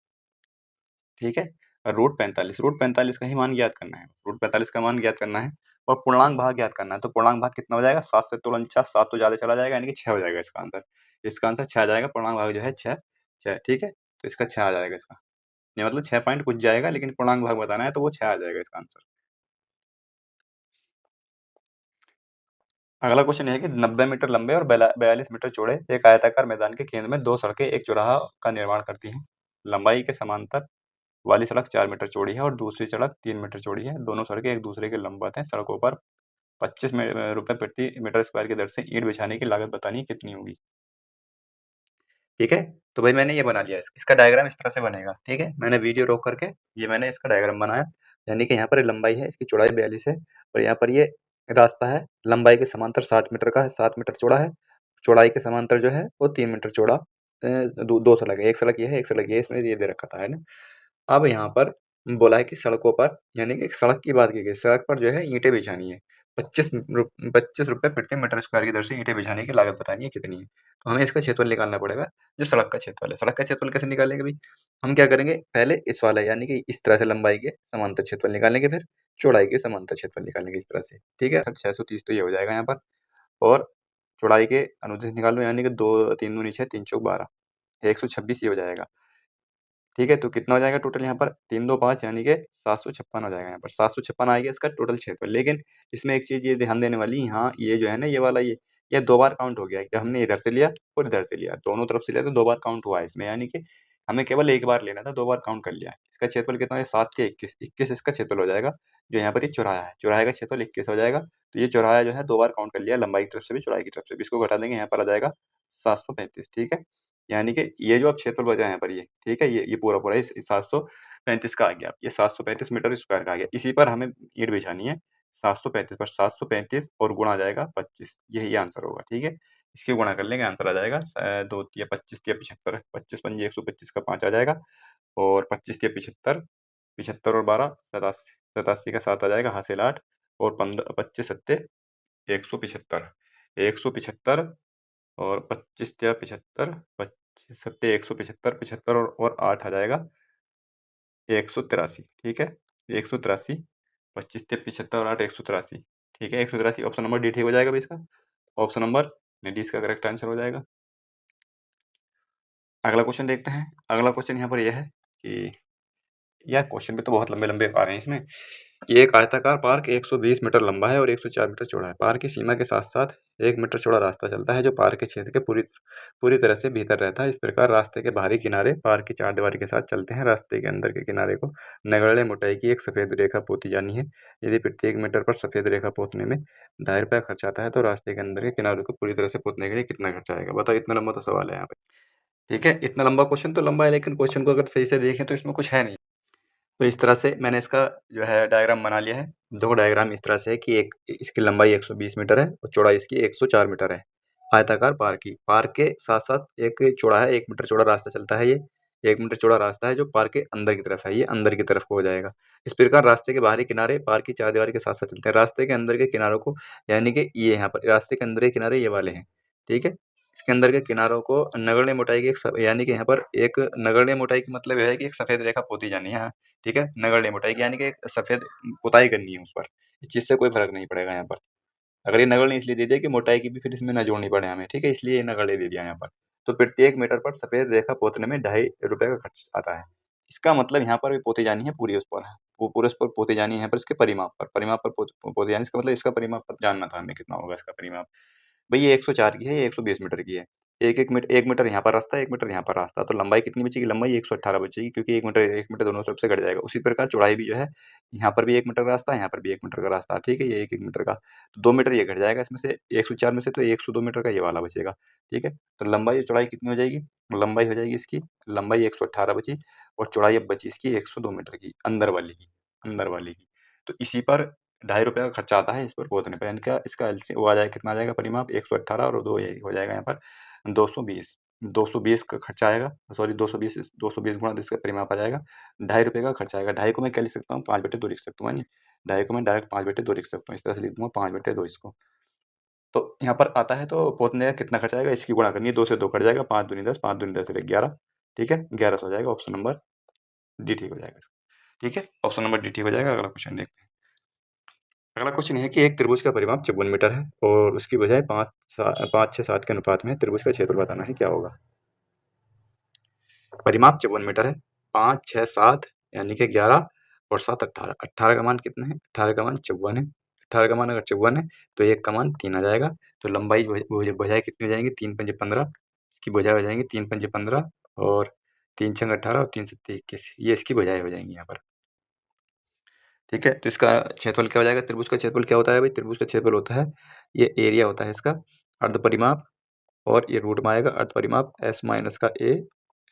ठीक है, और रूट 45 का ही मान ज्ञात करना है, रूट 45 का मान ज्ञात करना है और पूर्णांक भाग ज्ञात करना है। तो पूर्णांक भाग कितना हो जाएगा, 7 से तोड़ 49, 7 तो ज़्यादा चला जाएगा, यानी कि 6 हो जाएगा इसका आंसर। इसका आंसर 6 आ जाएगा, पूर्णांक भाग जो है 6, 6 ठीक है, तो इसका 6 आ जाएगा इसका। ये मतलब 6 पॉइंट कुछ जाएगा, लेकिन पूर्णांक भाग बताना है तो वो 6 आ जाएगा इसका आंसर। अगला क्वेश्चन ये है कि 90 मीटर लंबे और 42 मीटर चौड़े एक आयताकार मैदान के केंद्र में 2 सड़कें एक चौराहा का निर्माण करती हैं। लंबाई के समांतर वाली सड़क 4 मीटर चौड़ी है और दूसरी सड़क 3 मीटर चौड़ी है। दोनों सड़कें एक दूसरे के लंबवत हैं। सड़कों पर 25 रुपए प्रति मीटर स्क्वायर की दर से ईंट बिछाने की लागत बतानी कितनी होगी। ठीक है, तो भाई मैंने ये बना लिया, इसका डायग्राम इस तरह से बनेगा। ठीक है, मैंने वीडियो रोक करके ये मैंने इसका डायग्राम बनाया, यानी कि यहाँ पर लंबाई है, इसकी चौड़ाई 42 है और यहाँ पर ये रास्ता है, लंबाई के समांतर 60 मीटर का है, 7 मीटर चौड़ा है, चौड़ाई के समांतर जो है वो 3 मीटर चौड़ा, दो सड़क है, एक सड़क ये है, एक सड़क ये, इसमें ये दे रखा था, है ना। अब यहाँ पर बोला है कि सड़कों पर, यानी कि सड़क की बात की गई, सड़क पर जो है ईंटें बिछानी है, 25 रुपए प्रति मीटर स्क्वायर की दर से ईंटें बिछाने की लागत बतानी है कितनी है। तो हमें इसका क्षेत्रफल निकालना पड़ेगा, जो सड़क का क्षेत्रफल है। सड़क का क्षेत्रफल कैसे निकालेंगे भाई, हम क्या करेंगे, पहले इस वाला यानी कि इस तरह से लंबाई के समांतर क्षेत्रफल निकालेंगे, फिर चौड़ाई के समांतर क्षेत्रफल निकालेंगे इस तरह से। ठीक है, 630 तो ये हो जाएगा यहाँ पर, और चौड़ाई के अनुदिश निकाल लो, यानी कि 2 3 दूनी 6, 3 चौक 12, 126 ये हो जाएगा। ठीक है, तो कितना हो जाएगा टोटल यहाँ पर, 3 2 5, यानी कि 756 हो जाएगा यहाँ पर, 756 आएगा इसका टोटल क्षेत्रफल। लेकिन इसमें एक चीज़ ये ध्यान देने वाली, यहाँ ये जो है ना, ये वाला ये 2 बार काउंट हो गया है। हमने इधर से लिया और इधर से लिया, दोनों तरफ से लिया तो 2 बार काउंट हुआ है इसमें, यानी कि हमें केवल 1 बार लेना था, 2 बार काउंट कर लिया है। इसका क्षेत्रफल कितना है, 7 के 21, 21 इसका क्षेत्रफल हो जाएगा। जो यहाँ पर ये चौराहा है, चौराहे का क्षेत्रफल 21 हो जाएगा। तो ये चौराहा जो है 2 बार काउंट कर लिया, लंबाई की तरफ से भी चौड़ाई की तरफ से भी। इसको घटा देंगे, यहाँ पर आ जाएगा 735। ठीक है, यानी कि ये जो अब क्षेत्रफल बचा है यहाँ पर ये, ठीक है, ये पूरा इस 735 का आ गया, ये 735 मीटर स्क्वायर का आ गया। इसी पर हमें ईंट बिछानी है, 735 पर 735 और गुणा आ जाएगा 25, यही आंसर होगा। ठीक है, इसके गुणा कर लेंगे, आंसर आ जाएगा 2 तिया 25 तिया 75, 25 पंजे 125 का 5 आ जाएगा, और 25 तिया 75, 75 और 12 87, 87 का 7 आ जाएगा, हासिल 8, और 15 25 सत्ते 175, 175 और 25 या 75, 25 सत्ते 175, 75 और 8 आ जाएगा 183। ठीक है, 183, 25 से 75 और 8 183। ठीक है, 183 ऑप्शन नंबर डी ठीक हो जाएगा भाई इसका, ऑप्शन नंबर डी इसका करेक्ट आंसर हो जाएगा। अगला क्वेश्चन देखते हैं। अगला क्वेश्चन यहाँ पर यह है कि यार क्वेश्चन भी तो बहुत लंबे-लंबे आ रहे हैं इसमें। ये एक आयताकार पार्क 120 मीटर लंबा है और 104 मीटर चौड़ा है। पार्क की सीमा के साथ-साथ 1 मीटर चौड़ा रास्ता चलता है जो पार्क के क्षेत्र के पूरी तरह से भीतर रहता है। इस प्रकार रास्ते के बाहरी किनारे पार्क की चारदीवारी के साथ चलते हैं। रास्ते के अंदर के किनारे को नगण्य मोटाई की एक सफेद रेखा पोती जानी है। यदि प्रत्येक मीटर पर सफेद रेखा पोतने में ₹2.5 खर्च आता है तो रास्ते के अंदर के किनारों को पूरी तरह से पोतने के लिए कितना खर्च आएगा? बताओ, इतना लंबा तो सवाल है यहाँ पे। ठीक है, इतना लंबा क्वेश्चन तो लंबा है, लेकिन क्वेश्चन को अगर सही से देखें तो इसमें कुछ है नहीं। तो इस तरह से मैंने इसका जो है डायग्राम बना लिया है। 2 डायग्राम इस तरह से है कि एक इसकी लंबाई 120 मीटर है और चौड़ाई इसकी 104 मीटर है। आयताकार पार्क की, पार्क के साथ-साथ एक चौड़ा है, 1 मीटर चौड़ा रास्ता चलता है ये। 1 मीटर चौड़ा रास्ता है जो पार्क के अंदर की तरफ है, ये अंदर की तरफ को हो जाएगा। इस प्रकार रास्ते के बाहरी किनारे पार्क की चारदीवारी के साथ-साथ चलते हैं। रास्ते के अंदर के किनारों को, यानी कि ये यहाँ पर रास्ते के अंदर के किनारे ये वाले हैं, ठीक है? इसके अंदर के किनारों को नगण्य मोटाई की एक यानी कि यहाँ पर एक नगण्य मोटाई का मतलब ये है कि एक सफेद रेखा पोती जानी है। ठीक है, नगण्य मोटाई की, यानी कि एक सफेद पुताई करनी है उस पर। इस चीज़ से कोई फ़र्क नहीं पड़ेगा यहाँ पर। अगर ये नगण्य इसलिए दे दिया कि मोटाई की भी फिर इसमें ना जोड़नी पड़े हमें, ठीक है? इसलिए ये नगण्य दे दिया यहाँ पर। तो प्रत्येक मीटर पर सफेद रेखा पोतने में ₹2.5 का खर्च आता है। इसका मतलब यहाँ पर भी पोती जानी है पूरी उस पर, वो पूरे उस पर पोती जानी है यहाँ पर इसके परिमाप पर, परिमाप पर पोती जानी, इसका मतलब इसका परिमाप जानना था हमें कितना होगा इसका परिमाप। भई ये 104 की है, ये 120 मीटर की है। 1 मीटर यहाँ पर रास्ता है, 1 मीटर यहाँ पर रास्ता है, तो लंबाई कितनी बचेगी? लंबाई 118 बचेगी, क्योंकि 1 मीटर दोनों तरफ से कट जाएगा। उसी प्रकार चौड़ाई भी जो है, यहाँ पर भी 1 मीटर का रास्ता है, यहाँ पर भी 1 मीटर का रास्ता है, ठीक है? ये 1-1 मीटर का, तो 2 मीटर ये घट जाएगा इसमें से, 104 में से, तो 102 मीटर का ये वाला बचेगा, ठीक है? तो लंबाई और चौड़ाई कितनी हो जाएगी? लंबाई हो जाएगी इसकी, लंबाई 118 बची और चौड़ाई अब बची इसकी 102 मीटर की, अंदर वाली की, अंदर वाली की। तो इसी पर ₹2.5 का खर्चा आता है इस पर पोतने पे, यानी क्या इसका वो आ जाएगा, कितना आ जाएगा परिमाप, 118 और 2 ये हो जाएगा यहाँ पर 220। 220 का खर्चा आएगा, सॉरी 220 गुणा 10 का परिमाप आ जाएगा, ₹2.5 का खर्चा आएगा। 2.5 को मैं क्या लिख सकता हूँ, 5/2 लिख सकता हूँ, है नहीं? 2.5 को मैं डायरेक्ट 5/2 लिख सकता हूँ, इस तरह से लिख दूँगा 5/2 इसको। तो यहाँ पर आता है तो पोतने का कितना खर्चा आएगा, इसकी गुणा करनी है, 2 से 2 कट जाएगा, 5 दूनी 10, 5 दूनी 10 11, ठीक है? 1100 हो जाएगा, ऑप्शन नंबर डी ठीक हो जाएगा। ठीक है? ऑप्शन नंबर डी ठीक हो जाएगा। अगला क्वेश्चन देखते हैं। अगला क्वेश्चन है कि एक त्रिभुज का परिमाप 54 मीटर है और उसकी बजाय 5, 6, 7 के अनुपात में त्रिभुज का क्षेत्रफल बताना है, क्या होगा? परिमाप 54 मीटर है, 5, 6, 7 यानी कि 11 और 7 18। 18 का मान कितना है? 18 का मान 54 है। 18 का मान अगर 54 है तो 1 का मान 3 आ जाएगा। तो लंबाई भुजाएं कितनी हो जाएंगी? 3 पंजे 15। इसकी भुजाएं हो जाएंगी 3 पंजे 15 और 3 छंग 18 और 3 सत्ते 21। ये इसकी भुजाएं हो जाएंगी यहाँ पर। ठीक है, तो इसका क्षेत्रफल क्या हो जाएगा? त्रिभुज का क्षेत्रफल क्या होता है भाई? त्रिभुज का क्षेत्रफल होता है, ये एरिया होता है इसका, अर्ध परिमाप, और ये रूट में आएगा अर्ध परिमाप एस माइनस का ए,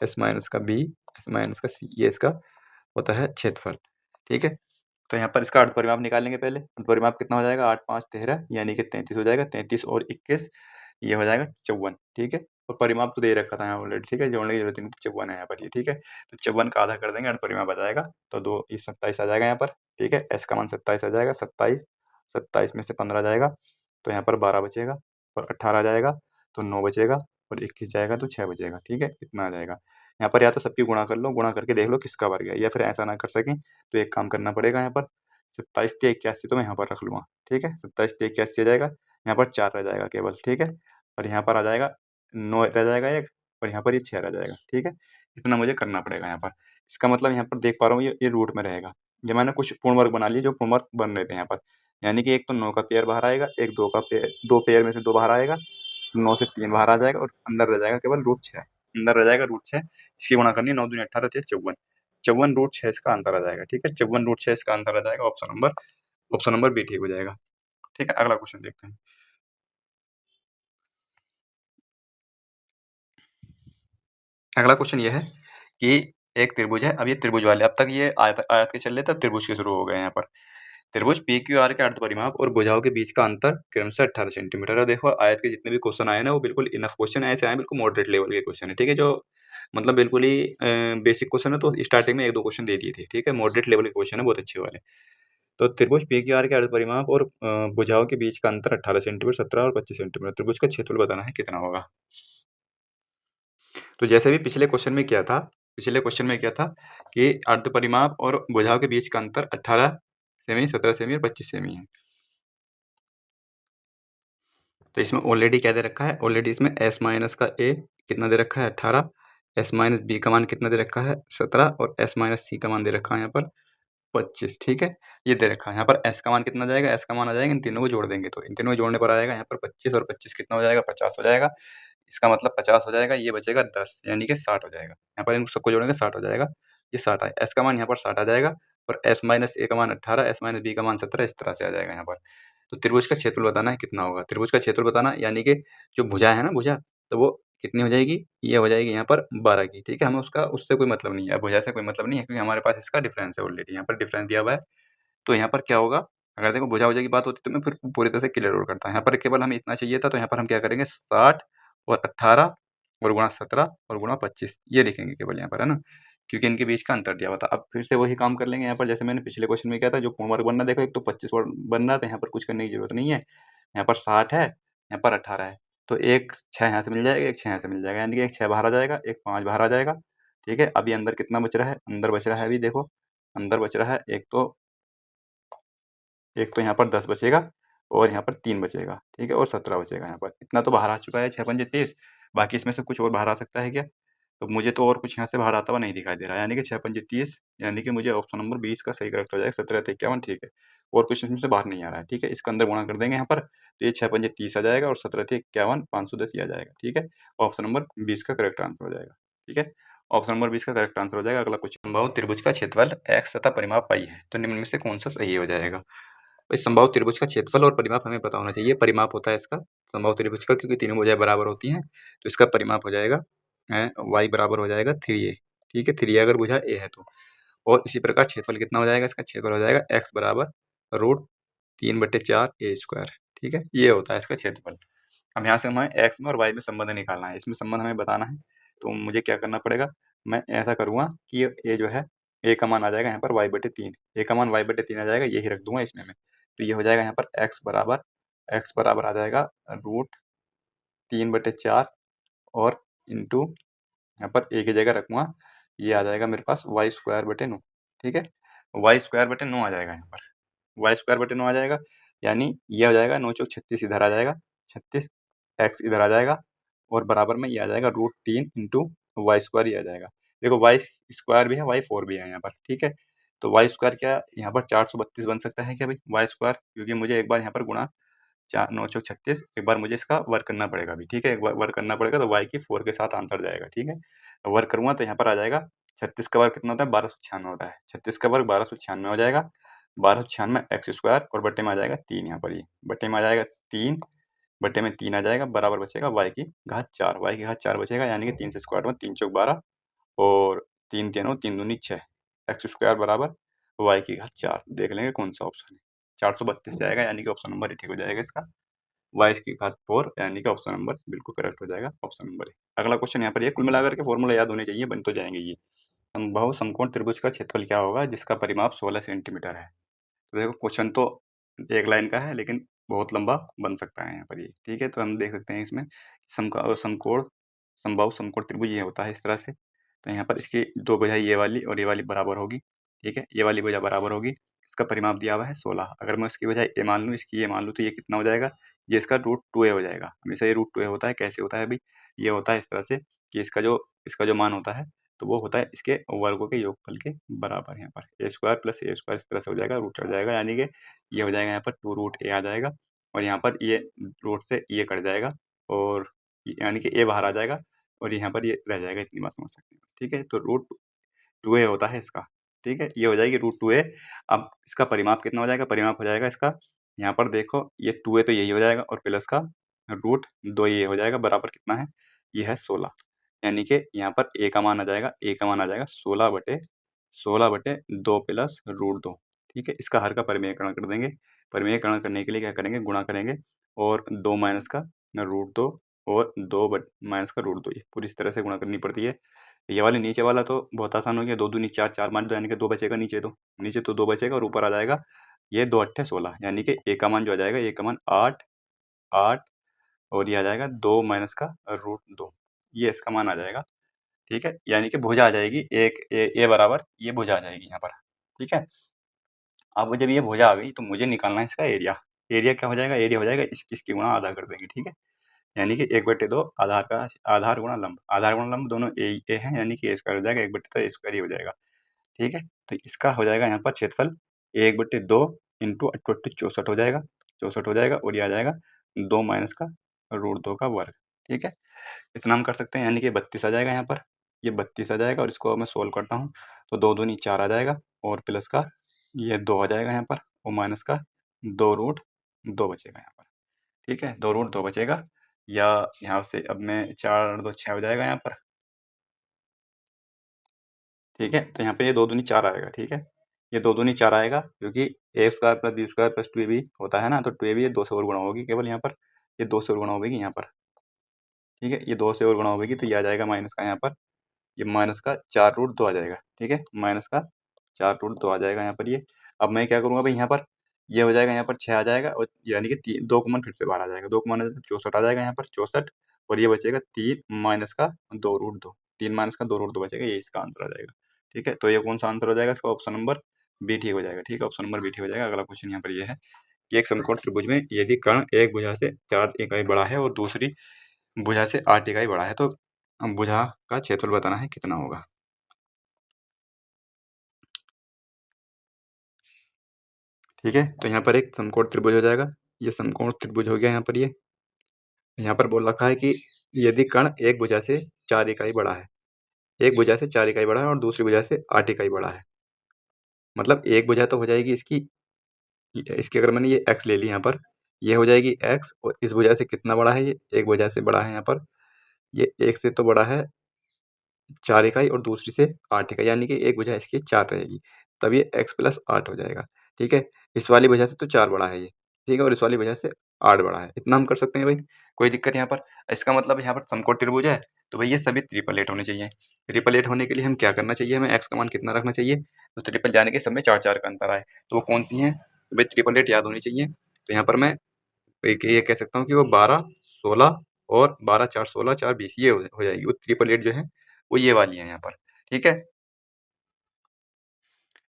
एस माइनस का बी, एस माइनस का सी, ये इसका होता है क्षेत्रफल। ठीक है, तो यहाँ पर इसका अर्ध परिमाप निकालेंगे पहले। अर्ध परिमाप कितना हो जाएगा? 8, 5, 13 यानी कि 33 हो जाएगा। 33 और 21 ये हो जाएगा 54। ठीक है, और परिमाप तो दे रखा था यहाँ ऑलरेडी। ठीक है, जोड़ने की जरूरत नहीं, 54 है यहाँ पर ये। ठीक है, तो 54 का आधा कर देंगे, अर्ध परिमाप आ जाएगा, तो 2 इस 27 आ जाएगा यहाँ पर। ठीक है, एस का मान 27 आ जाएगा। 27, 27 में से 15 जाएगा तो यहाँ पर 12 बचेगा, और 18 आ जाएगा तो 9 बचेगा, और 21 जाएगा तो 6 बचेगा। ठीक है, इतना आ जाएगा। यहाँ पर या तो सबकी गुणा कर लो, गुणा करके देख लो किसका वर्ग है, या फिर ऐसा ना कर सकें तो एक काम करना पड़ेगा, यहाँ पर 27 से 81 तो मैं यहाँ पर रख लूँगा। ठीक है, 27 से 81 आ जाएगा, यहाँ पर 4 रह जाएगा केवल। ठीक है, और यहाँ पर आ जाएगा 9 रह जाएगा एक, और यहाँ पर ये 6 रह जाएगा। ठीक है, इतना मुझे करना पड़ेगा यहाँ पर। इसका मतलब यहाँ पर देख पा रहा हूँ ये रूट में रहेगा। ये मैंने कुछ पूर्ण वर्ग बना लिए जो पूर्ण वर्ग बन रहे थे यहाँ पर, यानी कि एक तो 9 का पेयर बाहर आएगा, एक 2 का पेयर, 2 पेयर में से 2 बाहर आएगा, 9 से 3 बाहर आ जाएगा, और अंदर रह जाएगा केवल रूट 6। अंदर रह जाएगा रूट 6, इसकी गुणा करनी है, 9 दूनी 18 थे 54, 54 रूट 6 इसका अंतर आ जाएगा। ठीक है, 54 रूट 6 इसका अंतर आ जाएगा। ऑप्शन नंबर बी ठीक हो जाएगा। ठीक है, अगला क्वेश्चन देखते हैं। अगला क्वेश्चन ये है कि एक त्रिभुज है। अब ये त्रिभुज वाले, अब तक ये आयत आयत के चल रहे थे, अब त्रिभुज के शुरू हो गए यहाँ पर। त्रिभुज पी क्यू आर के अर्ध परिमाप और भुजाओं के बीच का अंतर क्रमशः 18 सेंटीमीटर है। देखो आयत के जितने भी क्वेश्चन आए ना वो बिल्कुल इनफ क्वेश्चन ऐसे आए, बिल्कुल मॉडरेट लेवल के क्वेश्चन है। ठीक है, जो मतलब बिल्कुल ही बेसिक क्वेश्चन है, तो स्टार्टिंग में 1-2 क्वेश्चन दे दिए थे। ठीक है, मॉडरेट लेवल के क्वेश्चन है, बहुत अच्छे वाले। तो त्रिभुज पी क्यू आर के अर्ध परिमाप और भुजाओं के बीच का अंतर 18 सेंटीमीटर, 17 और 25 सेंटीमीटर। त्रिभुज का क्षेत्रफल बताना है कितना होगा। तो जैसे भी पिछले क्वेश्चन में किया था, पिछले क्वेश्चन में क्या था कि अर्ध परिमाप और भुजाओं के बीच का अंतर 18 सेमी, 17 सेमी और 25 सेमी है। तो इसमें ऑलरेडी क्या दे रखा है? ऑलरेडी इसमें एस माइनस का ए कितना दे रखा है? 18, एस माइनस बी का मान कितना दे रखा है? 17, और एस माइनस सी का मान दे रखा है यहाँ पर 25। ठीक है, ये दे रखा है। यहाँ पर एस का मान कितना जाएगा? एस का मान आ जाएगा, इन तीनों को जोड़ देंगे तो इन तीनों को जोड़ने पर आएगा यहाँ पर 25, और 25 कितना हो जाएगा? 50 हो जाएगा। इसका मतलब 50 हो जाएगा, ये बचेगा 10 यानी कि 60 हो जाएगा। यहाँ पर इन सबको जोड़ेंगे 60 हो जाएगा, ये 60 आए। एस का मान यहाँ पर 60 आ जाएगा, और एस माइनस ए का मान 18, एस माइनस बी का मान 17, इस तरह से आ जाएगा यहाँ पर। तो त्रिभुज का क्षेत्रफल बताना है कितना होगा। त्रिभुज का क्षेत्रफल बताना यानी कि जो भुजा है ना, भुजा तो वो कितनी हो जाएगी? ये हो जाएगी यहाँ पर 12 की। ठीक है, हमें उसका उससे कोई मतलब नहीं है, भुजा से कोई मतलब नहीं है, क्योंकि हमारे पास इसका डिफरेंस है ऑलरेडी, यहाँ पर डिफरेंस दिया हुआ है। तो यहाँ पर क्या होगा, अगर देखो भुजा-वुजा की बात होती तो मैं फिर पूरी तरह से क्लियर और करता। यहाँ पर केवल हमें इतना चाहिए था, तो यहाँ पर हम क्या करेंगे 60 और 18 और गुणा 17 और गुणा 25 ये लिखेंगे केवल यहाँ पर, है ना? क्योंकि इनके बीच का अंतर दिया हुआ था। अब फिर से वही काम कर लेंगे यहाँ पर, जैसे मैंने पिछले क्वेश्चन में किया था, जो पूर्ण वर्ग बनना, देखो एक तो 25 वर्ग बन रहा था, यहाँ पर कुछ करने की जरूरत नहीं है। यहाँ पर 60 है, यहाँ पर 18 है, तो एक 6 यहाँ से मिल जाएगा, एक 6 यहाँ से मिल जाएगा, यानी कि एक 6 बाहर आ जाएगा, एक 5 बाहर आ जाएगा। ठीक है, अभी अंदर कितना बच रहा है? अंदर बच रहा है, अभी देखो अंदर बच रहा है एक तो यहाँ पर 10 बचेगा, और यहाँ पर 3 बचेगा। ठीक है, और 17 बचेगा यहाँ पर। इतना तो बाहर आ चुका है, 6 पंजे 30, बाकी इसमें से कुछ और बाहर आ सकता है क्या? तो मुझे तो और कुछ यहाँ से बाहर आता हुआ नहीं दिखाई दे रहा है, यानी कि 6 पंजे 30, यानी कि मुझे ऑप्शन नंबर 20 का सही करेक्ट हो जाएगा, 17 से 51। ठीक है, और कुछ इसमें से बाहर नहीं आ रहा है। ठीक है, इसका अंदर गुणा कर देंगे यहाँ पर, तो ये 6 पंजे 30 आ जाएगा, और 17 से 51, 510 ये आ जाएगा। ठीक है, ऑप्शन नंबर 20 का करेक्ट आंसर हो जाएगा। ठीक है, ऑप्शन नंबर 20 का करेक्ट आंसर हो जाएगा। अगला क्वेश्चन, समबाहु त्रिभुज का क्षेत्रफल x तथा परिमाप पाई है, तो निम्न में से कौन सा सही हो जाएगा? इस समबाहु त्रिभुज का क्षेत्रफल और परिमाप हमें पता होना चाहिए। परिमाप होता है इसका समबाहु त्रिभुज का, क्योंकि तीनों भुजाएं बराबर होती हैं, तो इसका परिमाप हो जाएगा y बराबर हो जाएगा 3a। ठीक है, 3a अगर भुजा a है तो। और इसी प्रकार क्षेत्रफल कितना हो जाएगा? इसका क्षेत्रफल हो जाएगा x बराबर रूट 3/4 a स्क्वायर। ठीक है, ये होता है इसका क्षेत्रफल। अब यहाँ से हमें एक्स में और वाई में संबंध निकालना है, इसमें संबंध हमें बताना है। तो मुझे क्या करना पड़ेगा, मैं ऐसा करूँगा कि ये जो है ए का मान आ जाएगा यहाँ पर y/3, ए का मान y/3 आ जाएगा, यही रख दूंगा इसमें मैं। तो ये हो जाएगा यहाँ पर x बराबर आ जाएगा √3/4 और इंटू यहाँ पर ए की जगह रखूंगा, ये आ जाएगा मेरे पास y²/9। ठीक है, y²/9 आ जाएगा यहाँ पर, y²/9 आ जाएगा, यानी ये हो जाएगा 9 चौक 36 इधर आ जाएगा, 36 x इधर आ जाएगा और बराबर में ये आ जाएगा √3 इंटू y² ये आ जाएगा। देखो y² भी है, y4 भी है यहाँ पर। ठीक है, तो y² क्या यहाँ पर 432 बन सकता है क्या भाई, y², क्योंकि मुझे एक बार यहाँ पर गुणा 9 चौक 36, एक बार मुझे इसका वर्क करना पड़ेगा अभी। ठीक है, एक बार वर्क करना पड़ेगा तो y की 4 के साथ आंसर जाएगा। ठीक है, वर्क करूंगा तो यहाँ पर आ जाएगा 36 का वर्ग कितना होता है, 1296 होता है। 36 का वर्ग 1296 हो जाएगा, 1296 x² और बटे में आ जाएगा 3, यहाँ पर ये बटे में आ जाएगा 3, बटे में 3 आ जाएगा, बराबर बचेगा y की घात 4, y की घात 4 बचेगा, यानी कि 3 से स्क्वायर में 3 चौक 12 और 3 3 3 दूनी 6, x² बराबर y की घात 4। देख लेंगे कौन सा ऑप्शन है, 432 जाएगा, यानी कि ऑप्शन नंबर ठीक हो जाएगा इसका, y की घात 4, यानी कि ऑप्शन नंबर बिल्कुल करेक्ट हो जाएगा, ऑप्शन नंबर ए। अगला क्वेश्चन यहाँ पर ये कुल मिलाकर के फॉर्मूला याद होने चाहिए, बन तो जाएंगे ये। समबाहु समकोण त्रिभुज का क्षेत्रफल क्या होगा जिसका परिमाप 16 सेंटीमीटर है। तो देखो क्वेश्चन तो एक लाइन का है, लेकिन बहुत लंबा बन सकता है यहाँ पर ये। ठीक है, तो हम देख सकते हैं इसमें समकोण समबाहु समकोण त्रिभुज ये होता है इस तरह से। तो यहाँ पर इसकी दो भुजाएं ये वाली और ये वाली बराबर होगी। ठीक है, ये वाली भुजा बराबर होगी, इसका परिमाप दिया हुआ है 16। अगर मैं इसकी बजाय ए मान लूँ, इसकी ए मान लूँ, तो ये कितना हो जाएगा, ये इसका √2a हो जाएगा। हमेशा ये √2a होता है, कैसे होता है भाई, ये होता है इस तरह से कि इसका जो मान होता है तो वो होता है इसके वर्गों के योगफल के बराबर। यहाँ पर a² + a² इस तरह से हो जाएगा, रूट चढ़ जाएगा, यानी कि ये हो जाएगा यहाँ पर 2√a आ जाएगा और यहाँ पर ये रूट से ये कट जाएगा और यानी कि a बाहर आ जाएगा और यहाँ पर ये रह जाएगा, इतनी बात समझ सकते हैं। ठीक है, तो √2a होता है इसका। ठीक है, ये हो जाएगी √2a। अब इसका परिमाप कितना हो जाएगा, परिमाप हो जाएगा इसका, यहाँ पर देखो ये 2a तो यही हो जाएगा और प्लस का √2 ये हो जाएगा, बराबर कितना है, ये है 16। यानी कि यहाँ पर a का मान आ जाएगा, a का मान आ जाएगा 16/2 प्लस √2। ठीक है, इसका हर का परिमेयकरण कर देंगे। परिमेयकरण करने के लिए क्या करेंगे, गुणा करेंगे और 2 माइनस का √2 और 2 माइनस का √2, ये पूरी इस तरह से गुणा करनी पड़ती है। ये वाले नीचे वाला तो बहुत आसान हो गया, 2 दूनी 4, 4 मान दो, यानी कि 2 बचेगा नीचे तो 2 बचेगा और ऊपर आ जाएगा ये 2 अट्ठे 16, यानी कि a का मान जो आ जाएगा, a का मान 8 8 और ये आ जाएगा 2 माइनस का √2, ये इसका मान आ जाएगा। ठीक है, यानी कि भुजा आ जाएगी एक ए बराबर ये भुजा आ जाएगी यहाँ पर। ठीक है, अब जब ये भुजा आ गई तो मुझे निकालना है इसका एरिया। एरिया क्या हो जाएगा, एरिया हो जाएगा इसकी गुणा आधा कर देंगे। ठीक है, यानी कि 1/2 आधार गुणा लंब दोनों ए हैं, यानी कि a² हो जाएगा, 1/2 a² ही हो जाएगा। ठीक है, तो इसका हो जाएगा यहाँ पर क्षेत्रफल 1/2 इंटू 8 64 हो जाएगा, 64 हो जाएगा और ये आ जाएगा 2 माइनस का √2 का वर्ग। ठीक है, इतना हम कर सकते हैं, यानी कि 32 आ जाएगा यहाँ पर, ये 32 आ जाएगा और इसको मैं सोल्व करता हूँ तो 2 दूनी 4 आ जाएगा और प्लस का ये 2 आ जाएगा यहाँ पर और माइनस का 2√2 बचेगा यहाँ पर। ठीक है, 2√2 बचेगा, या यहाँ से अब मैं 4 2 6 हो जाएगा यहाँ पर। ठीक है, तो यहाँ पे ये 2 दूनी 4 आएगा। ठीक है, ये 2 दूनी 4 आएगा क्योंकि a² + b² + 2ab होता है ना, तो 2ab ये 2 से और गुणा होगी केवल यहाँ पर, ये 2 से और गुणा होगी यहाँ पर। ठीक है, ये 2 से और गुणा होगी तो ये आ जाएगा माइनस का यहाँ पर, ये माइनस का 4√2 आ जाएगा। ठीक है, माइनस का 4√2 आ जाएगा यहाँ पर ये। अब मैं क्या करूँगा भाई, यहाँ पर ये हो जाएगा, यहाँ पर 6 आ जाएगा और यानी कि 2 कॉमन फिर से बाहर आ जाएगा, 2 कॉमन आ जाए तो 64 आ जाएगा यहाँ पर, 64 और ये बचेगा 3 माइनस का 2√2, 3 माइनस का 2√2 बचेगा, ये इसका आंसर आ जाएगा। ठीक है, तो ये कौन सा आंसर हो जाएगा, इसका ऑप्शन नंबर बी ठीक हो जाएगा। ठीक है, ऑप्शन नंबर बी ठीक हो जाएगा। अगला क्वेश्चन यहाँ पर ये है कि एक समकोण त्रिभुज में यदि कर्ण एक भुजा से 4 इकाई बड़ा है और दूसरी भुजा से 8 इकाई बड़ा है तो भुजा का क्षेत्रफल बताना है कितना होगा। ठीक है, तो यहाँ पर एक समकोण त्रिभुज हो जाएगा, ये समकोण त्रिभुज हो गया यहाँ पर। ये यहाँ पर बोल रखा है कि यदि कर्ण एक भुजा से 4 इकाई बड़ा है, एक भुजा से 4 इकाई बड़ा है और दूसरी भुजा से 8 इकाई बड़ा है, मतलब एक भुजा तो हो जाएगी इसकी अगर मैंने ये x ले ली यहाँ पर, ये हो जाएगी x और इस भुजा से कितना बड़ा है, ये एक भुजा से बड़ा है यहाँ पर, ये एक से तो बड़ा है 4 इकाई और दूसरी से 8 इकाई, यानी कि एक भुजा इसकी 4 रहेगी, तब ये x + 8 हो जाएगा। ठीक है, इस वाली भुजा से तो 4 बड़ा है ये, ठीक है, और इस वाली भुजा से 8 बड़ा है, इतना हम कर सकते हैं भाई। कोई दिक्कत यहाँ पर? इसका मतलब यहाँ पर समकोण त्रिभुज है, तो भई ये सभी ट्रिपल 8 होने चाहिए। ट्रिपल 8 होने के लिए हम क्या करना चाहिए, हमें x का मान कितना रखना चाहिए? तो ट्रिपल जाने के सब में 4-4 का अंतर आए, तो वो कौन-सी हैं? तो भई ट्रिपल 8 याद होनी चाहिए। तो यहाँ पर मैं एक ये कह सकता हूँ कि वो 12, 16 और 12, 4, 16, 4, 20 ये हो जाएगी। वो ट्रिपल 8 जो है, वो ये वाली है यहाँ पर, ठीक है?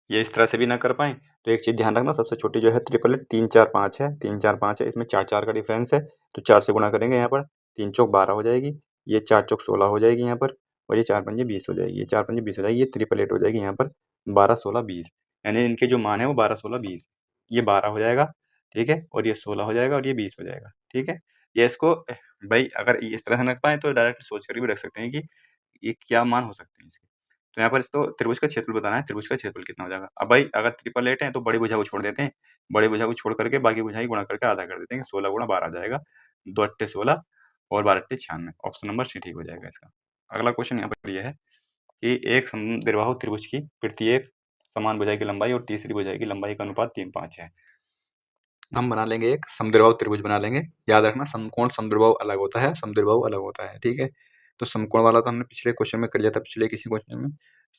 ये इस तरह से भी ना कर पाएँ, तो एक चीज़ ध्यान रखना, सबसे छोटी जो है ट्रिपल 8 3, 4, 5 है, 3, 4, 5 है, इसमें 4, 4 का डिफरेंस है, तो 4 से गुणा करेंगे यहाँ पर, 3 चौक 12 हो जाएगी, ये 4 चौक 16 हो जाएगी यहाँ पर, और ये 4 पंजे 20 हो जाएगी, ये 4 पंजे 20 हो जाएगी, ये ट्रिपल 8 हो जाएगी यहाँ पर 12, 16, 20, यानी इनके जो मान है वो 12, 16, 20, ये 12 हो जाएगा, ठीक है? और ये 16 हो जाएगा और ये 20 हो जाएगा, ठीक है? ये इसको भाई अगर इस तरह से रख पाएँ तो डायरेक्ट सोच कर भी रख सकते हैं कि ये क्या मान हो सकते हैं इसके। तो यहाँ पर इसको त्रिभुज का क्षेत्रफल बताना है, त्रिभुज का क्षेत्रफल कितना हो जाएगा। अब भाई अगर ट्रिपल 8 है तो बड़ी भुजा को छोड़ देते हैं, बड़ी भुजा को छोड़ करके बाकी भुजाएँ गुणा करके आधा कर देते हैं, 16 गुणा 12 आ जाएगा, 2 अट्ठे 16 और 12 अट्ठे 96, ऑप्शन नंबर सी ठीक हो जाएगा इसका। अगला क्वेश्चन यहाँ पर ये है कि एक समद्विबाहु त्रिभुज की प्रत्येक समान भुजा की लंबाई और तीसरी भुजा की लंबाई का अनुपात 3:5 है। हम बना लेंगे एक समद्विबाहु त्रिभुज बना लेंगे। याद रखना समकोण समद्विबाहु अलग होता है, समद्विबाहु अलग होता है, ठीक है? तो समकोण वाला तो हमने पिछले क्वेश्चन में कर लिया था, पिछले किसी क्वेश्चन में।